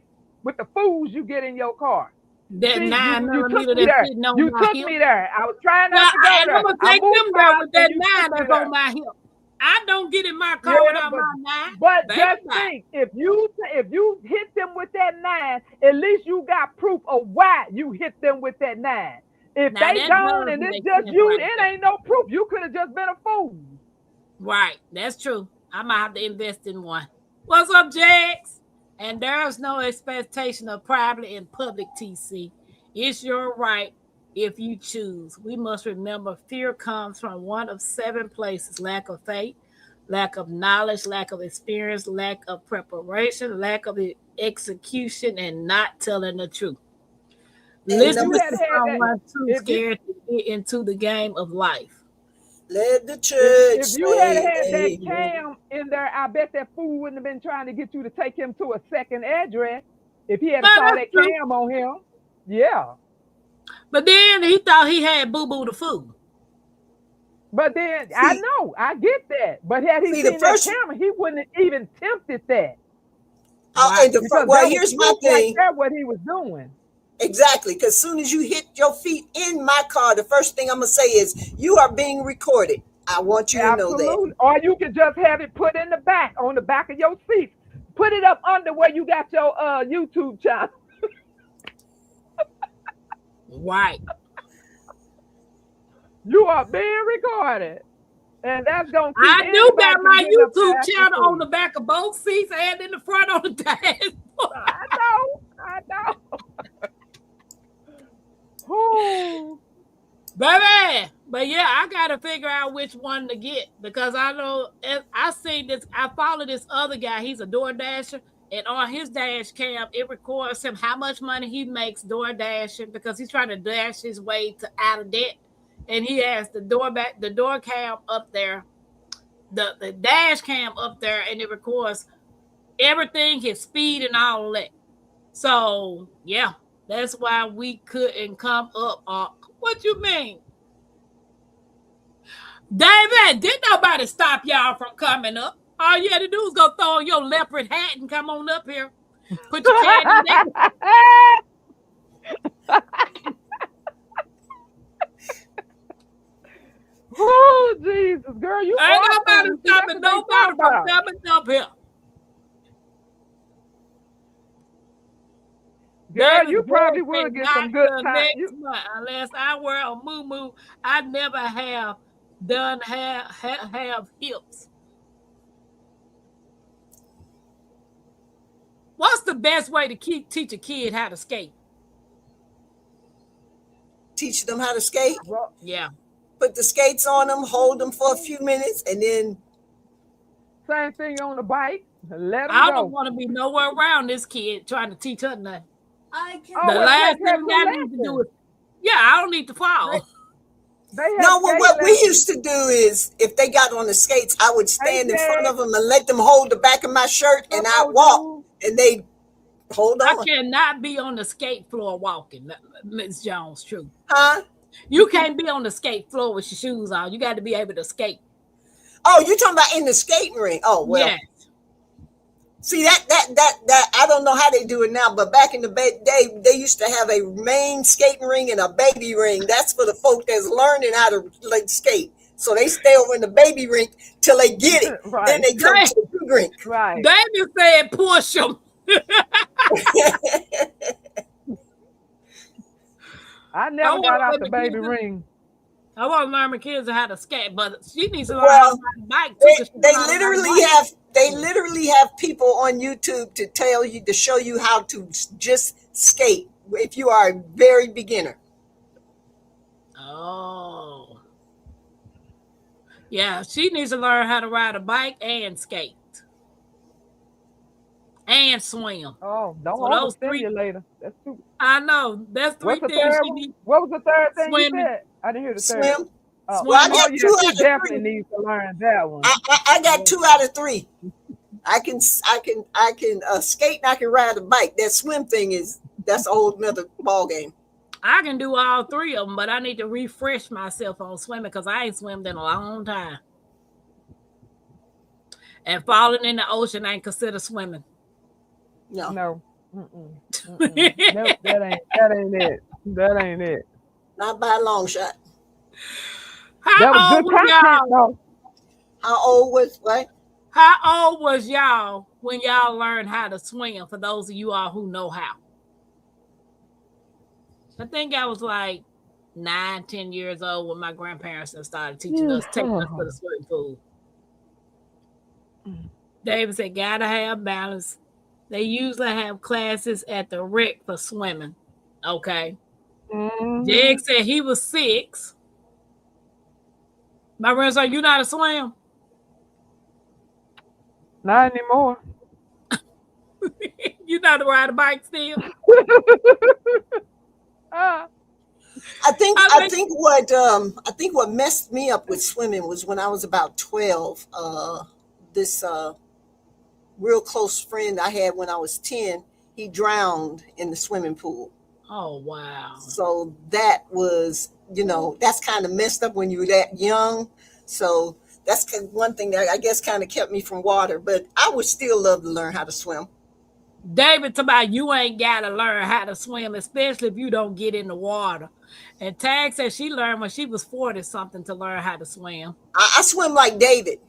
with the fools you get in your car? That See, nine you took millimeter me that's there. sitting on You my took hip. me there. I was trying Well, not to go and I'm there. gonna I take moved them there fast with and that you nine took me that's there. on my hip. I don't get in my car Yeah, without but my nine. Baby, just bye. think, if you hit them with that 9, at least you got proof of why you hit them with that 9. If Now they that don't does and it's make just sense you, right it there. ain't no proof. You could have just been a fool. Right, that's true. I might have to invest in one. What's up, Jax? And there's no expectation of private and public TC. It's your right if you choose. We must remember fear comes from one of 7 places: lack of faith, lack of knowledge, lack of experience, lack of preparation, lack of execution, and not telling the truth. And If Listen you number to had had that, someone too if you scared to get into the game of life. let the church if you had say had that amen. cam in there, I bet that fool wouldn't have been trying to get you to take him to a second address if he had Well, saw that's that true. cam on him. Yeah. But then he thought he had Boo Boo the Fool. But then I See, know, I get that. But had he see the seen that first, camera, he wouldn't have even tempted that Right. because well, that was here's my proof right thing. there what he was doing. Exactly, because as soon as you hit your feet in my car, the first thing I'm gonna say is, "You are being recorded. I want you to know that." Absolutely. Or you could just have it put in the back, on the back of your seat. Put it up under where you got your YouTube channel. Right. You are being recorded. And that's gonna keep I do anybody got from my getting up there YouTube acting channel on the fool. back of both seats and in the front on the dashboard. I know. Ooh. Baby. But yeah, I gotta figure out which one to get because I know I see this. I follow this other guy. He's a door dasher, and on his dash cam, it records him how much money he makes door dashing because he's trying to dash his way to out of debt, and he has the door cam up there, the dash cam up there, and it records everything, his speed and all that. So yeah, that's why we couldn't come up. What you mean? David, didn't nobody stop y'all from coming up. All you had to do was go throw on your leopard hat and come on up here. Put your candy down. Oh, Jesus, girl, you Ain't are nobody fool. See, that's stopping what they talk nobody from about. coming up here. Girl, David's you boy probably said will get not some good till time. next month unless I wear a moo. I never have done have hips. What's the best way to teach a kid how to skate? Teach them how to skate. Well, Yeah. Put the skates on them, hold them for a few minutes, and then same thing on the bike. Let them I don't go. want to be nowhere around this kid trying to teach her nothing. I can. The Always last take her thing I need to to do lessons. is, yeah, I don't need to fall. They have no. Well, skate what we lessons. used to do is, if they got on the skates, I would Hey, stand in front Jay. of them and let them hold the back of my shirt, and I'd Hello, walk, dude. and they hold I on, cannot be on the skate floor walking, Miss Jones. True. huh? You can't be on the skate floor with your shoes on. You got to be able to skate. Oh, you're talking about in the skating ring? Oh, well. Yes. See that I don't know how they do it now, but back in the day, they used to have a main skating ring and a baby ring. That's for the folk that's learning how to like skate. So they stay over in the baby rink till they get it. Then Right, they come to the big rink. right. David said push them. I I never got want out to the learn baby my kids. ring. I want to learn my kids how to skate, but she needs to learn how to Well, ride a bike too. Because she they don't know how to ride a literally bike. have people on YouTube to tell you to show you how to just skate if you are a very beginner. Oh. Yeah, she needs to learn how to ride a bike and skate and swim. Oh, don't So those three, overstimulate later. That's too. I know that's three What's the things third she one? needs: What was the third thing you swimming, said? I didn't hear the third. Swim. Oh, Well, I swimming. oh got yeah, two she out of definitely three. needs to learn that one. I got 2 out of 3. I can skate and I can ride a bike. That swim thing that's a whole nother ball game. I can do all three of them, but I need to refresh myself on swimming because I ain't swimmed in a long time. And falling in the ocean ain't considered swimming. No. No. Nope, that ain't it. That ain't it. Not by a long shot. That was How good old was content y'all? though. How old was what? How old was y'all when y'all learned how to swim? For those of you all who know how, I think I was like 9, 10 years old when my grandparents started teaching us, taking us to the swimming pool. David said, "Gotta have balance." They usually have classes at the rec for swimming. Okay. Jake said he was 6. My grandson, you know how to swim? Not anymore. You know how to ride a bike still? I think what messed me up with swimming was when I was about 12. This real close friend I had when I was 10, he drowned in the swimming pool. Oh, wow. So that was that's kind of messed up when you're that young. So that's one thing that I guess kind of kept me from water. But I would still love to learn how to swim. David, talk about you ain't got to learn how to swim, especially if you don't get in the water. And Tag said she learned when she was 40 something to learn how to swim. I swim like David.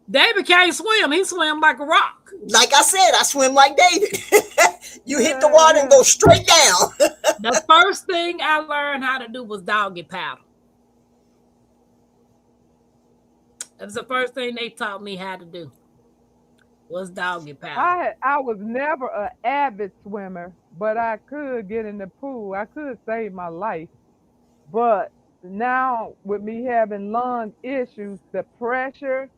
David can't swim. He swim like a rock. Like I said, I swim like David. You hit the water and go straight down. The first thing I learned how to do was doggy paddle. That's the first thing they taught me how to do. Was doggy paddle. I was never an avid swimmer, but I could get in the pool. I could save my life. But now with me having lung issues, the pressure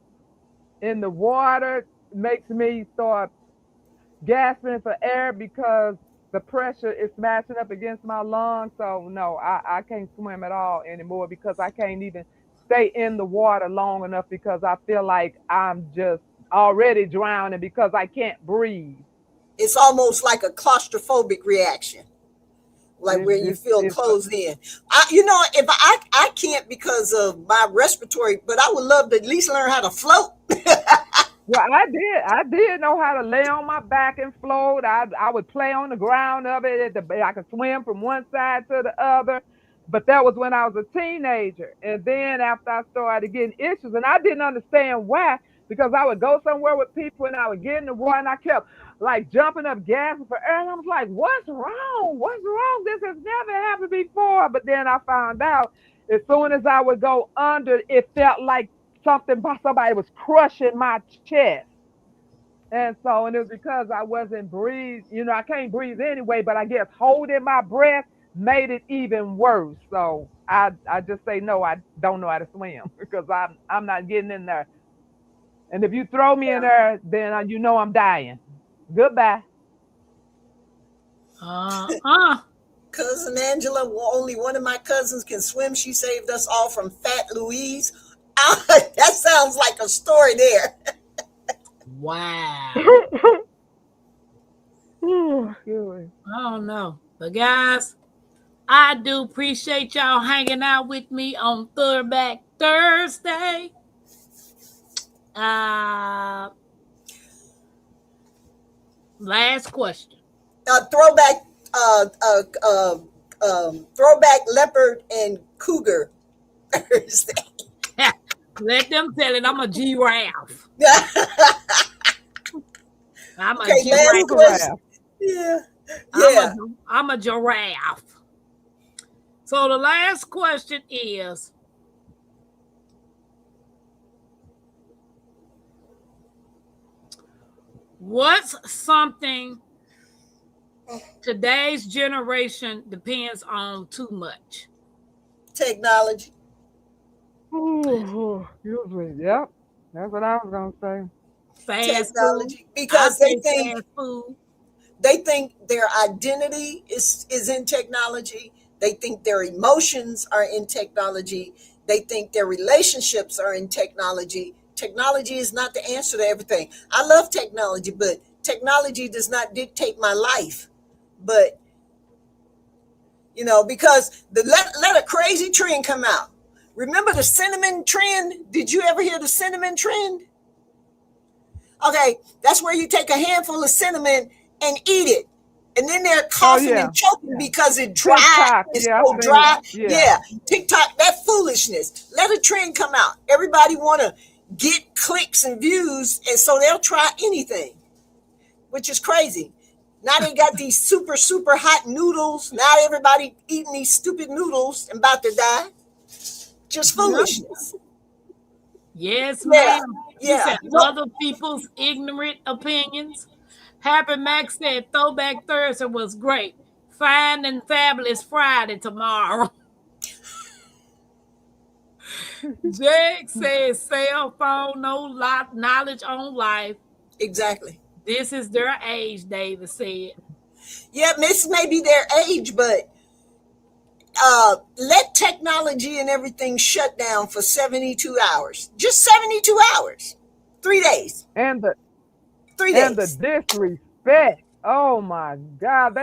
in the water makes me start gasping for air because the pressure is smashing up against my lungs. So no, I can't swim at all anymore because I can't even stay in the water long enough because I feel like I'm just already drowning because I can't breathe. It's almost like a claustrophobic reaction, like where you feel closed in. If I can't because of my respiratory, but I would love to at least learn how to float. Well, I did know how to lay on my back and float. I would play on the ground of it. I could swim from one side to the other. But that was when I was a teenager. And then after I started getting issues, and I didn't understand why, because I would go somewhere with people and I would get in the water and I kept like jumping up, gasping for air. And I was like, what's wrong? What's wrong? This has never happened before. But then I found out as soon as I would go under, it felt like somebody was crushing my chest. And it was because I wasn't breathing. I can't breathe anyway, but I guess holding my breath made it even worse. So I just say, no, I don't know how to swim because I'm not getting in there. And if you throw me in there, then I'm dying. Goodbye. Cousin Angela, only one of my cousins can swim. She saved us all from Fat Louise. That sounds like a story there. Wow. I don't know. But guys, I do appreciate y'all hanging out with me on Throwback Thursday. Last question. Throwback leopard and cougar Thursday. Let them tell it. I'm a giraffe. I'm a giraffe. Yeah. I'm a giraffe. So the last question is, what's something today's generation depends on too much? Technology. Ooh, yep, that's what I was gonna say. Fast Technology, food. because They they think their identity is in technology. They think their emotions are in technology. They think their relationships are in technology. Technology is not the answer to everything. I love technology, but technology does not dictate my life. But because let a crazy trend come out. Remember the cinnamon trend? Did you ever hear the cinnamon trend? Okay, that's where you take a handful of cinnamon and eat it. And then they're coughing and choking because it dry. It's so dry. Yeah. TikTok, that foolishness. Let a trend come out. Everybody want to get clicks and views, and so they'll try anything, which is crazy. Now they got these super, super hot noodles. Now everybody eating these stupid noodles and about to die. Just foolishness. Yes, ma'am. Yeah. Other people's ignorant opinions. Happy Max said Throwback Thursday was great. Fine and fabulous Friday tomorrow. Jake says cell phone, no knowledge on life. Exactly. This is their age, David said. Yeah, this may be their age, but let technology and everything shut down for 72 hours. Just 72 hours. 3 days. And 3 days. And the disrespect. Oh my God.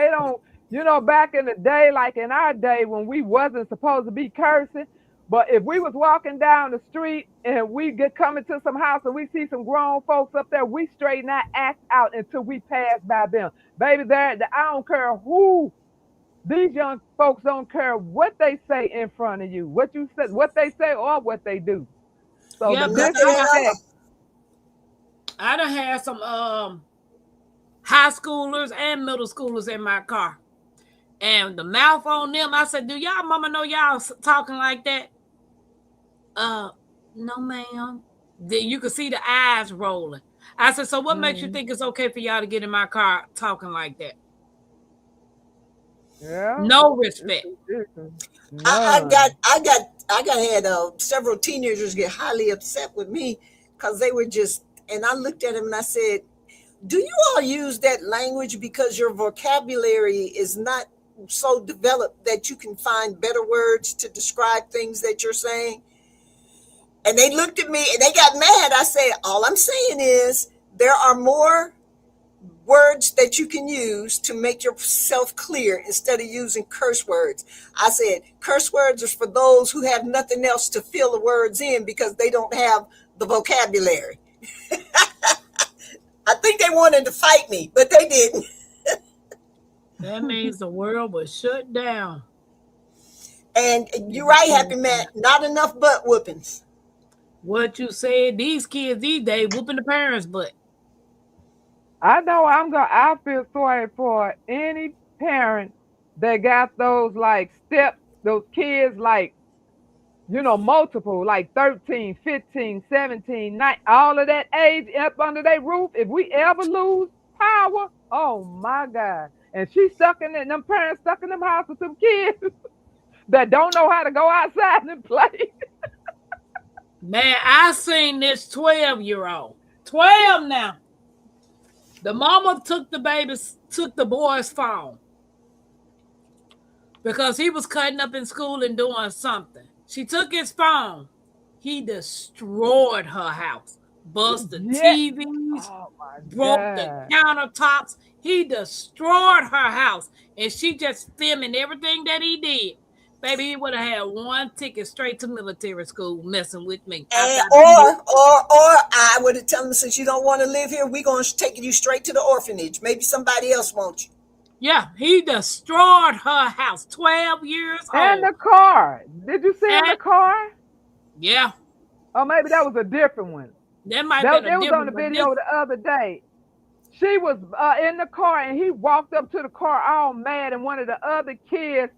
You know, back in the day, like in our day when we wasn't supposed to be cursing, but if we was walking down the street and we get coming to some house and we see some grown folks up there, we straight not act out until we pass by them. Baby, I don't care who these young folks don't care what they say in front of you, what you said, what they say or what they do. So Yeah, the because disrespect, I done had some high schoolers and middle schoolers in my car. And the mouth on them, I said, do y'all mama know y'all talking like that? No, ma'am. Then you could see the eyes rolling. I said, so what makes you think it's okay for y'all to get in my car talking like that? yeah, No respect. I had several teenagers get highly upset with me because they were just, and I looked at them and I said, do you all use that language because your vocabulary is not so developed that you can find better words to describe things that you're saying? And they looked at me and they got mad. I said, all I'm saying is there are more words that you can use to make yourself clear instead of using curse words. I said, curse words are for those who have nothing else to fill the words in because they don't have the vocabulary. I think they wanted to fight me, but they didn't. That means the world was shut down. And you're right, Happy Man, not enough butt whoopings. What you said, these kids these days whooping the parents' butt. I know I feel sorry for any parent that got those like those kids like, you know, multiple, like 13, 15, 17, 19, all of that age up under their roof. If we ever lose power, oh my God. And them parents stuck in them house with some kids that don't know how to go outside and play. Man, I seen this 12-year-old. 12 now. The mama took the boy's phone because he was cutting up in school and doing something. She took his phone. He destroyed her house. Bust the TVs, Oh my broke God. the countertops. He destroyed her house. And she just filming everything that he did. Baby, he would have had one ticket straight to military school messing with me. Or I would have told him, since you don't want to live here, we're going to take you straight to the orphanage. Maybe somebody else wants you. Yeah, he destroyed her house. 12 years old. And the car. Did you see in the car? Yeah. Or maybe that was a different one. That might be a different one. It was on the video the other day. She was in the car and he walked up to the car all mad, and one of the other kids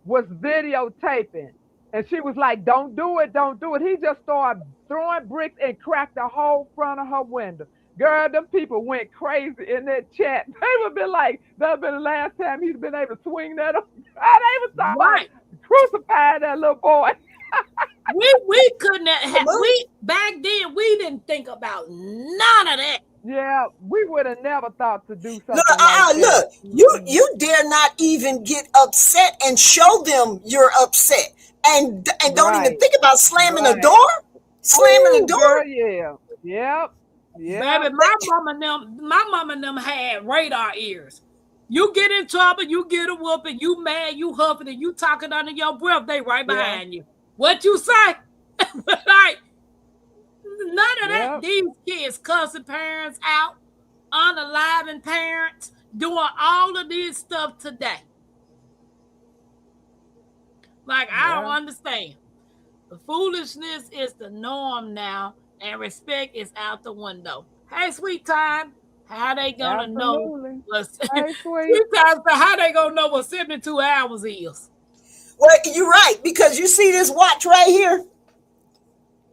was videotaping. And she was like, don't do it, don't do it. He just started throwing bricks and cracked the whole front of her window. Girl, them people went crazy in that chat. They would be like, that'd been the last time he's been able to swing that up. They was talking crucify that little boy. we couldn't have, back then we didn't think about none of that. Yeah, we would have never thought to do something Look, like that. Look, you dare not even get upset and show them you're upset, and don't even think about slamming a door. Slamming a door. Girl, yeah. Yep. Baby, my mama and them had radar ears. You get in trouble, you get a whooping, you mad, you huffing, and you talking under your breath, they right behind you. What you say? Like, none of that. These kids cussing parents out, unaliving parents, doing all of this stuff today. Like, I don't understand. The foolishness is the norm now, and respect is out the window. Hey, sweet time, how they gonna know? Hey, sweet time, how they gonna know what 72 hours is? Well, you're right, because you see this watch right here.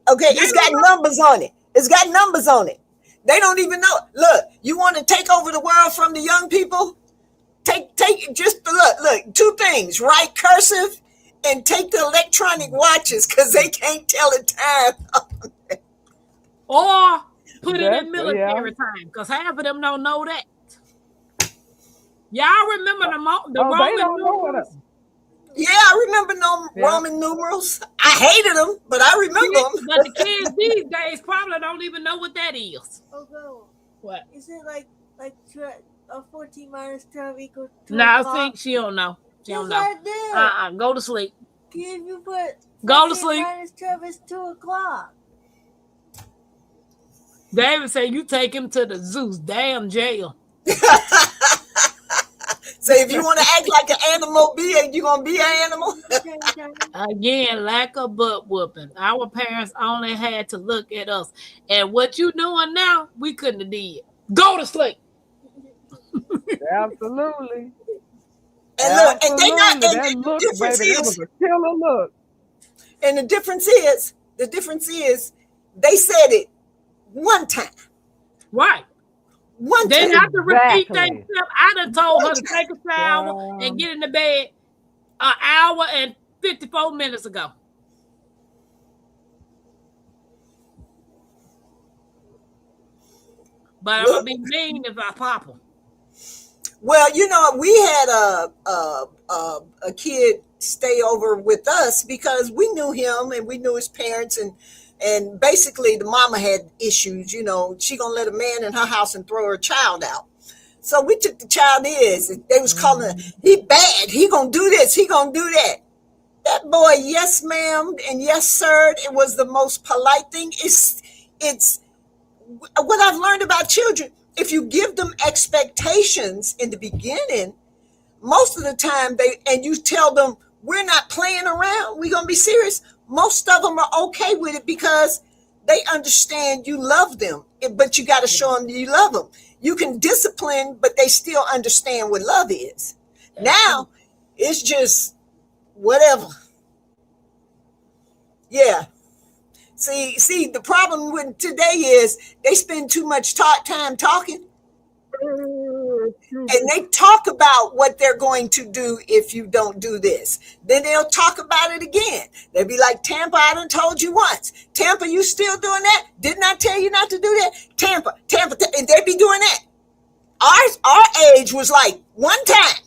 Okay, it's got numbers on it. It's got numbers on it. They don't even know. Look, you want to take over the world from the young people? Take just look, two things, write cursive and take the electronic watches because they can't tell the time. Or put it in military time, because half of them don't know that. Y'all remember the Roman numerals? Yeah, I remember Roman numerals. I hated them, but I remember them. But the kids these days probably don't even know what that is. Oh, girl. What? Is it like 14 minus 12 equals 2 Now, o'clock? see, she don't know. She Yes, don't know. I do. Go to sleep. If you put Go to 14 sleep. minus 12 is 2 o'clock. David said you take him to the Zeus damn jail. So if you want to act like an animal, you gonna be an animal. Again, lack of butt whooping. Our parents only had to look at us. And what you doing now, we couldn't have did. Go to sleep. Absolutely. And look, and they not. Absolutely. And That the look, difference baby, that is, was a killer look. and the difference is, they said it one time. Right. One They time. have to repeat Exactly. themselves. I done told her to take a shower and get in the bed an hour and 54 minutes ago. But I'm gonna be mean if I pop them. Well, you know, we had a kid stay over with us because we knew him and we knew his parents, and basically the mama had issues. You know, she gonna let a man in her house and throw her child out. So we took the child in. They was calling he bad. He gonna do this. He gonna do that. That boy, yes, ma'am, and yes, sir. It was the most polite thing. It's what I've learned about children. If you give them expectations in the beginning, most of the time you tell them we're not playing around, we're gonna be serious. Most of them are okay with it because they understand you love them, but you got to show them you love them. You can discipline, but they still understand what love is. Now it's just whatever. Yeah. See, the problem with today is they spend too much time talking. And they talk about what they're going to do if you don't do this. Then they'll talk about it again. They'll be like, Tampa, I done told you once. Tampa, you still doing that? Didn't I tell you not to do that? Tampa, and they be doing that. Our age was like one time.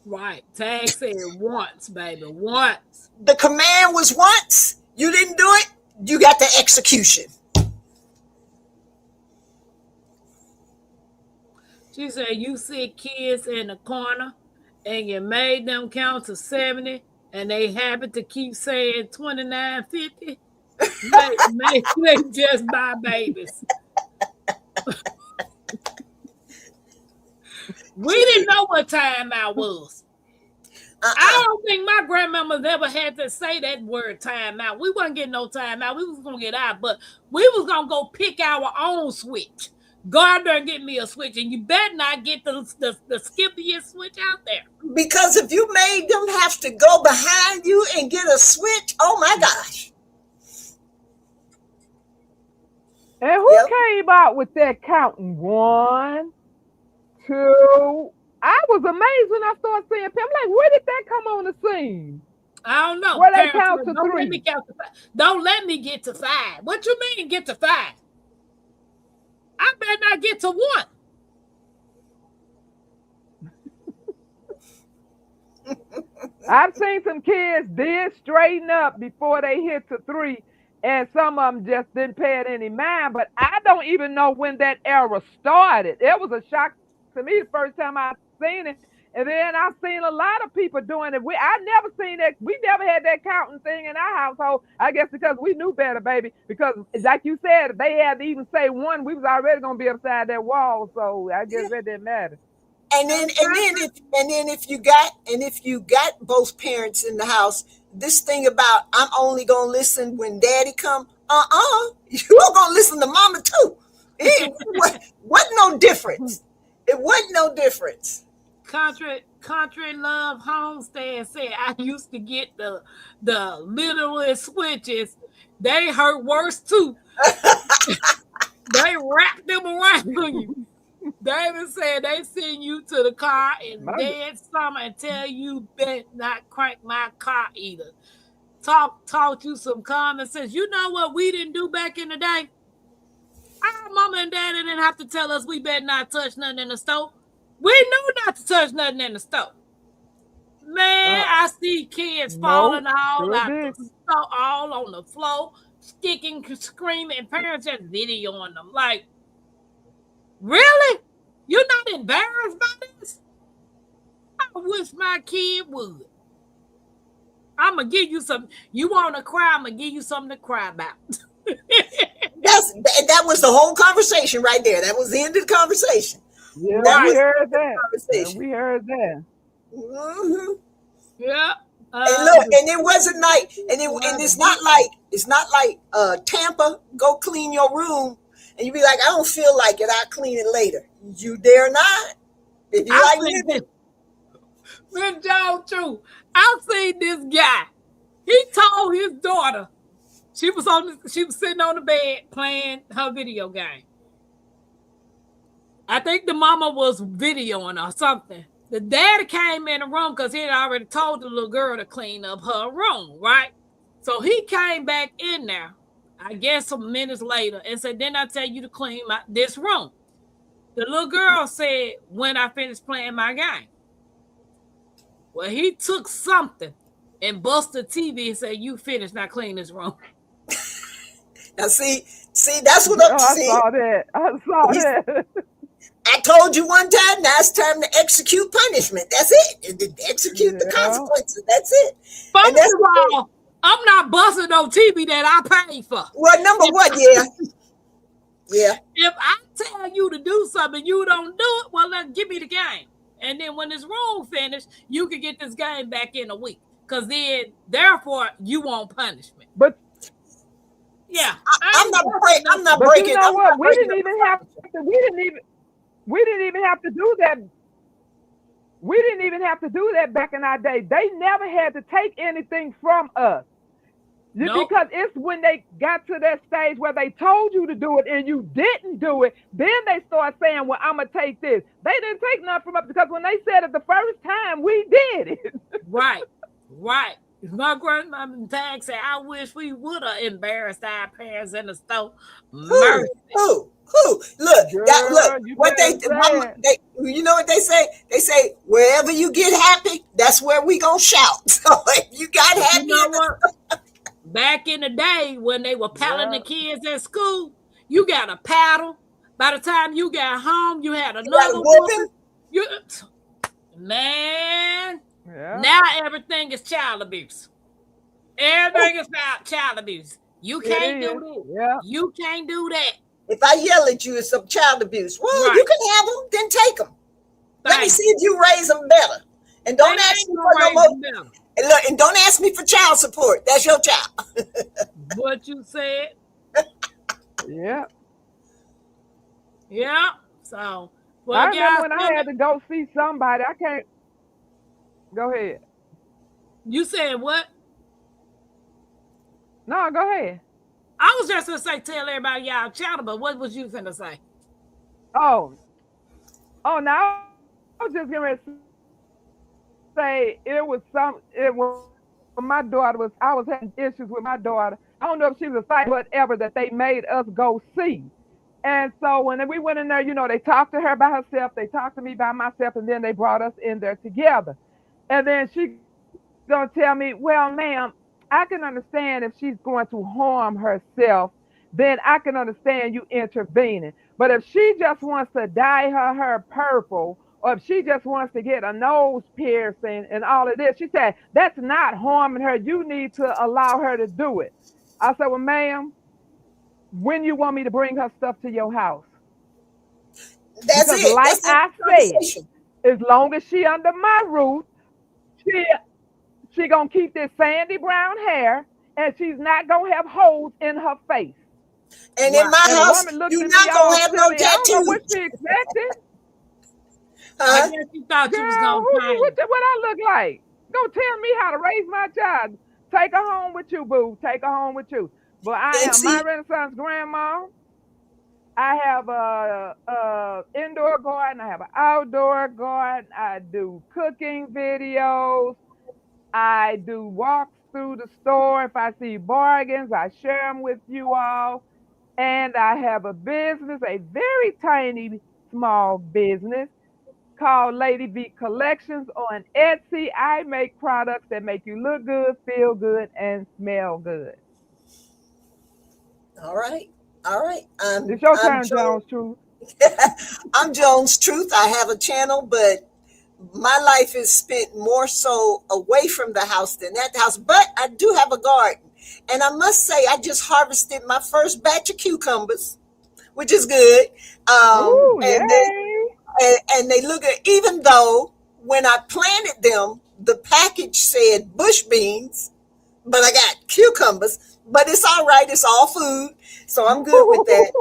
Right. Tag said once, baby. Once. The command was once. You didn't do it, you got the execution. She said you see kids in the corner and you made them count to 70 and they happen to keep saying 29.50. Maybe they just buy babies. We didn't know what time out was. I don't think my grandmama's ever had to say that word time out. We wasn't getting no time out. We was gonna get out, but we was gonna go pick our own switch. Go out there and get me a switch, and you better not get the skippiest switch out there. Because if you made them have to go behind you and get a switch, oh my gosh. And who came out with that counting? 1, 2. I was amazed when I started seeing people. I'm like, where did that come on the scene? I don't know. Where they count to don't 3. Let me count to 5. Don't let me get to 5. What you mean get to 5? I better not get to 1. I've seen some kids did straighten up before they hit to 3, and some of them just didn't pay it any mind. But I don't even know when that era started. It was a shock to me the first time I seen it, and then I've seen a lot of people doing it. I never seen that. We never had that counting thing in our household. I guess because we knew better, baby. Because like you said, if they had to even say 1, we was already gonna be upside that wall. So I guess that didn't matter. And then if you got both parents in the house, this thing about I'm only gonna listen when daddy come, you're gonna listen to mama too. It wasn't no difference. It wasn't no difference. Country Love Homestead said I used to get the littlest switches. They hurt worse too. They wrap them around you. David said they send you to the car in dead summer and tell you better not crank my car either. Taught you some common sense. You know what we didn't do back in the day? Our mama and daddy didn't have to tell us we better not touch nothing in the stove. We knew not to touch nothing in the stove. Man, I see kids falling all out the stove, all on the floor, sticking, screaming, and parents just videoing them. Like, really? You're not embarrassed by this? I wish my kid would. I'm gonna give you some. You want to cry? I'm gonna give you something to cry about. That was the whole conversation right there. That was the end of the conversation. Yeah, That we Right. was the heard end of the that. conversation. We heard that. hmm Yeah. And look, and it wasn't like, and it's not like Tampa. Go clean your room, and you be like, I don't feel like it. I'll clean it later. You dare not. If you I like seen this. living, Man, Joe, true. I seen this guy. He told his daughter she was sitting on the bed playing her video game. I think the mama was videoing or something. The daddy came in the room because he had already told the little girl to clean up her room, right? So he came back in there, I guess some minutes later, and said, "Didn't I tell you to clean this room?" The little girl said, "When I finished playing my game." Well, he took something and busted the TV and said, "You finished, now clean this room." now see, that's what Oh, I'm I see. saw that. I saw that. I told you one time. Now it's time to execute punishment. That's it. Execute the Yeah. consequences. That's it. And First that's of all, I'm not busting no TV that I paid for. well, number If one, yeah. if I tell you to do something, you don't do it, well, then give me the game. And then when this room finished, you can get this game back in a week. Because then, therefore, you want punishment. But Yeah. I'm not breaking. I'm not but breaking. you know I'm what? not We breaking didn't up even the have furniture. to. We didn't even have to do that. We didn't even have to do that back in our day. They never had to take anything from us. Nope. Because it's when they got to that stage where they told you to do it and you didn't do it, then they start saying, well, I'm going to take this. They didn't take nothing from us because when they said it the first time, we did it. Right. Right. My grandmama Tag said, I wish we would have embarrassed our parents in the store. Mercy. Who? Girl, Look. you What better say it. you know what they say? They say wherever you get happy, that's where we gonna shout. So if you got But happy, you know what? Back in the day when they were paddling Yeah. the kids at school, you got a paddle. By the time you got home, you had you got a another whooping. whooping. You, man, Yeah. now everything is child abuse. Everything is about child abuse. You It can't is. do this. Yeah. You can't do that. If I yell at you, it's some child abuse. Well, Right. you can have them, then take them. Let me Thank see if you raise them better. And don't They ask ain't me gonna for no raise more. them better. And look, and don't ask me for child support. That's your child. What you said. Yeah. Yeah. So, I well, remember guys, when I had to go see somebody. I can't. Go ahead. you said what? No, go ahead. I was just gonna say, tell everybody y'all channel, but what was you finna say? Oh, now I was just going to say it was when my daughter was, I was having issues with my daughter. I don't know if she was a fight, whatever, that they made us go see. And so when we went in there, they talked to her by herself, they talked to me by myself, and then they brought us in there together. And then she gonna tell me, well, ma'am, I can understand if she's going to harm herself, then I can understand you intervening. But if she just wants to dye her hair purple, or if she just wants to get a nose piercing and all of this, she said, that's not harming her. You need to allow her to do it. I said, well, ma'am, when you want me to bring her stuff to your house? That's Because it. like That's the I said, conversation. as long as she under my roof, she she gonna keep this sandy brown hair, and she's not gonna have holes in her face. And in Right. my And the house, woman looked you're at me not gonna all have no silly. I don't know what tattoos. she expected. I Huh? guess you thought you was Girl, gonna change. what I look like? Go tell me how to raise my child. Take her home with you, boo. Take her home with you. But I And am my see, Renaissance grandma. I have a indoor garden. I have an outdoor garden. I do cooking videos. I do walks through the store. If I see bargains, I share them with you all. And I have a business, a very tiny, small business called Lady V Collections on Etsy. I make products that make you look good, feel good, and smell good. all right, all right. It's your I'm turn, Joe. Jones Truth. I'm Jones Truth. I have a channel, but my life is spent more so away from the house than at the house. But I do have a garden. And I must say, I just harvested my first batch of cucumbers, which is good. Ooh, And they look good, even though when I planted them, the package said bush beans, but I got cucumbers. But it's all right. It's all food. So I'm good with that.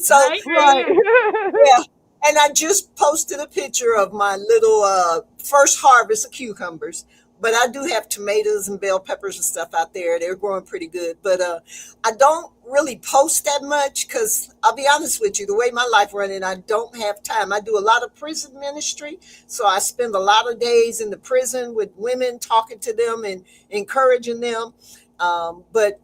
So, right. yeah. And I just posted a picture of my little first harvest of cucumbers. But I do have tomatoes and bell peppers and stuff out there. They're growing pretty good. But I don't really post that much because I'll be honest with you, the way my life running, I don't have time. I do a lot of prison ministry. So I spend a lot of days in the prison with women, talking to them and encouraging them. But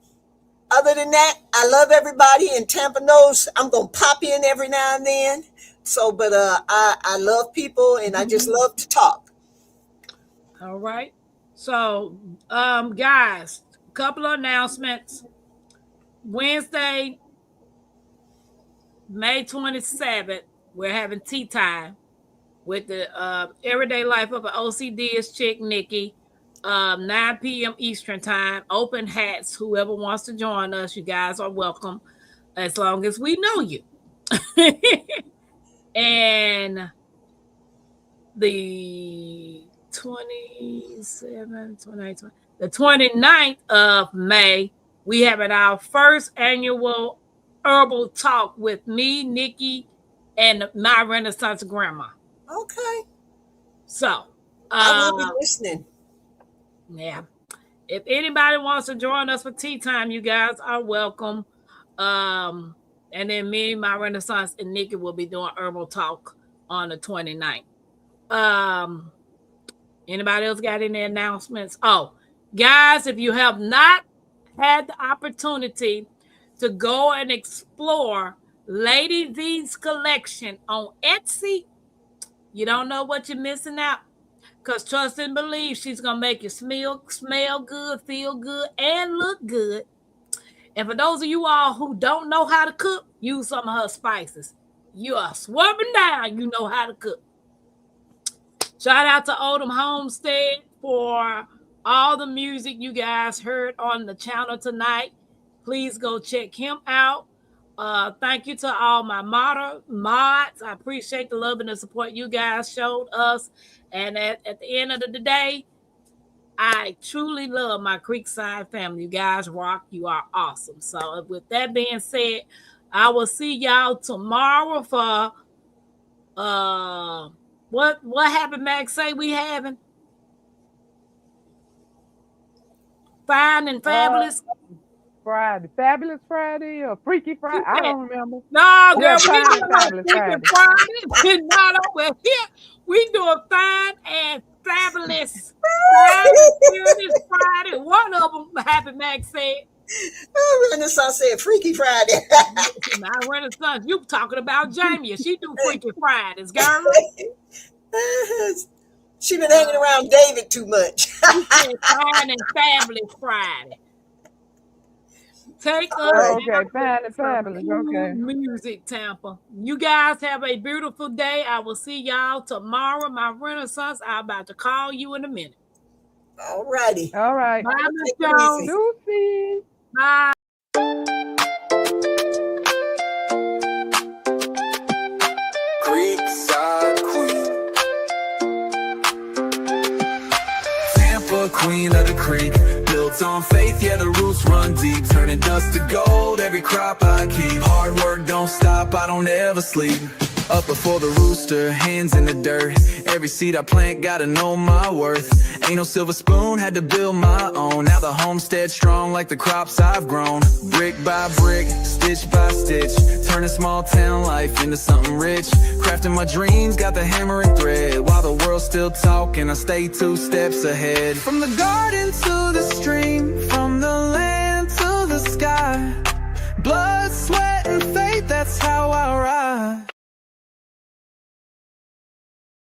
other than that, I love everybody. And Tampa knows I'm going to pop in every now and then. So, but I love people and I just love to talk. All right. So, guys, a couple of announcements. Wednesday, May 27th, we're having tea time with the Everyday Life of an OCDist chick, Nikki. 9 p.m. Eastern time. Open hats. Whoever wants to join us, you guys are welcome as long as we know you. And the 27th, 28th, the 29th of May, we having our first annual herbal talk with me, Nikki, and my Renaissance grandma. Okay. So I will be listening. Yeah. If anybody wants to join us for tea time, you guys are welcome. And then me, my Renaissance, and Nikki will be doing herbal talk on the 29th. Anybody else got any announcements? Oh, guys, if you have not had the opportunity to go and explore Lady V's collection on Etsy, you don't know what you're missing out. Because trust and believe, she's going to make you smell good, feel good, and look good. And for those of you all who don't know how to cook, use some of her spices. You are swerving down, you know how to cook. Shout out to Odom Homestead for all the music you guys heard on the channel tonight. Please go check him out. Thank you to all my mods. I appreciate the love and the support you guys showed us. And at the end of the day, I truly love my Creekside family. You guys rock. You are awesome. So with that being said, I will see y'all tomorrow for what happened, Max? Say we having Fine and Fabulous Friday, Fabulous Friday or Freaky Friday? I don't remember. No, girl, Yeah, we Fine doing and Fabulous Friday. Not over here. We doing Fine and Fabulous Friday. One of them, Happy Max said. Renaissance said Freaky Friday. My Renaissance, you talking about Jamie. She do Freaky Fridays, girl. She been hanging around David too much. Fine and Fabulous Friday. Take us. Okay, Fine and Fabulous. Okay. Music, Tampa. You guys have a beautiful day. I will see y'all tomorrow. My Renaissance, I'm about to call you in a minute. All righty. All right. Bye, Miss Jones. Deuces. Bye. Creekside Queen, Tampa Queen of the Creek, built on faith, yeah, the roots run deep, turning dust to gold, every crop I keep. Hard work don't stop, I don't ever sleep. Up before the rooster, hands in the dirt. Every seed I plant, gotta know my worth. Ain't no silver spoon, had to build my own. Now the homestead strong like the crops I've grown. Brick by brick, stitch by stitch, turning small town life into something rich. Crafting my dreams, got the hammer and thread. While the world's still talking, I stay 2 steps ahead. From the garden to the stream, from the land to the sky. Blood, sweat, and faith, that's how I ride.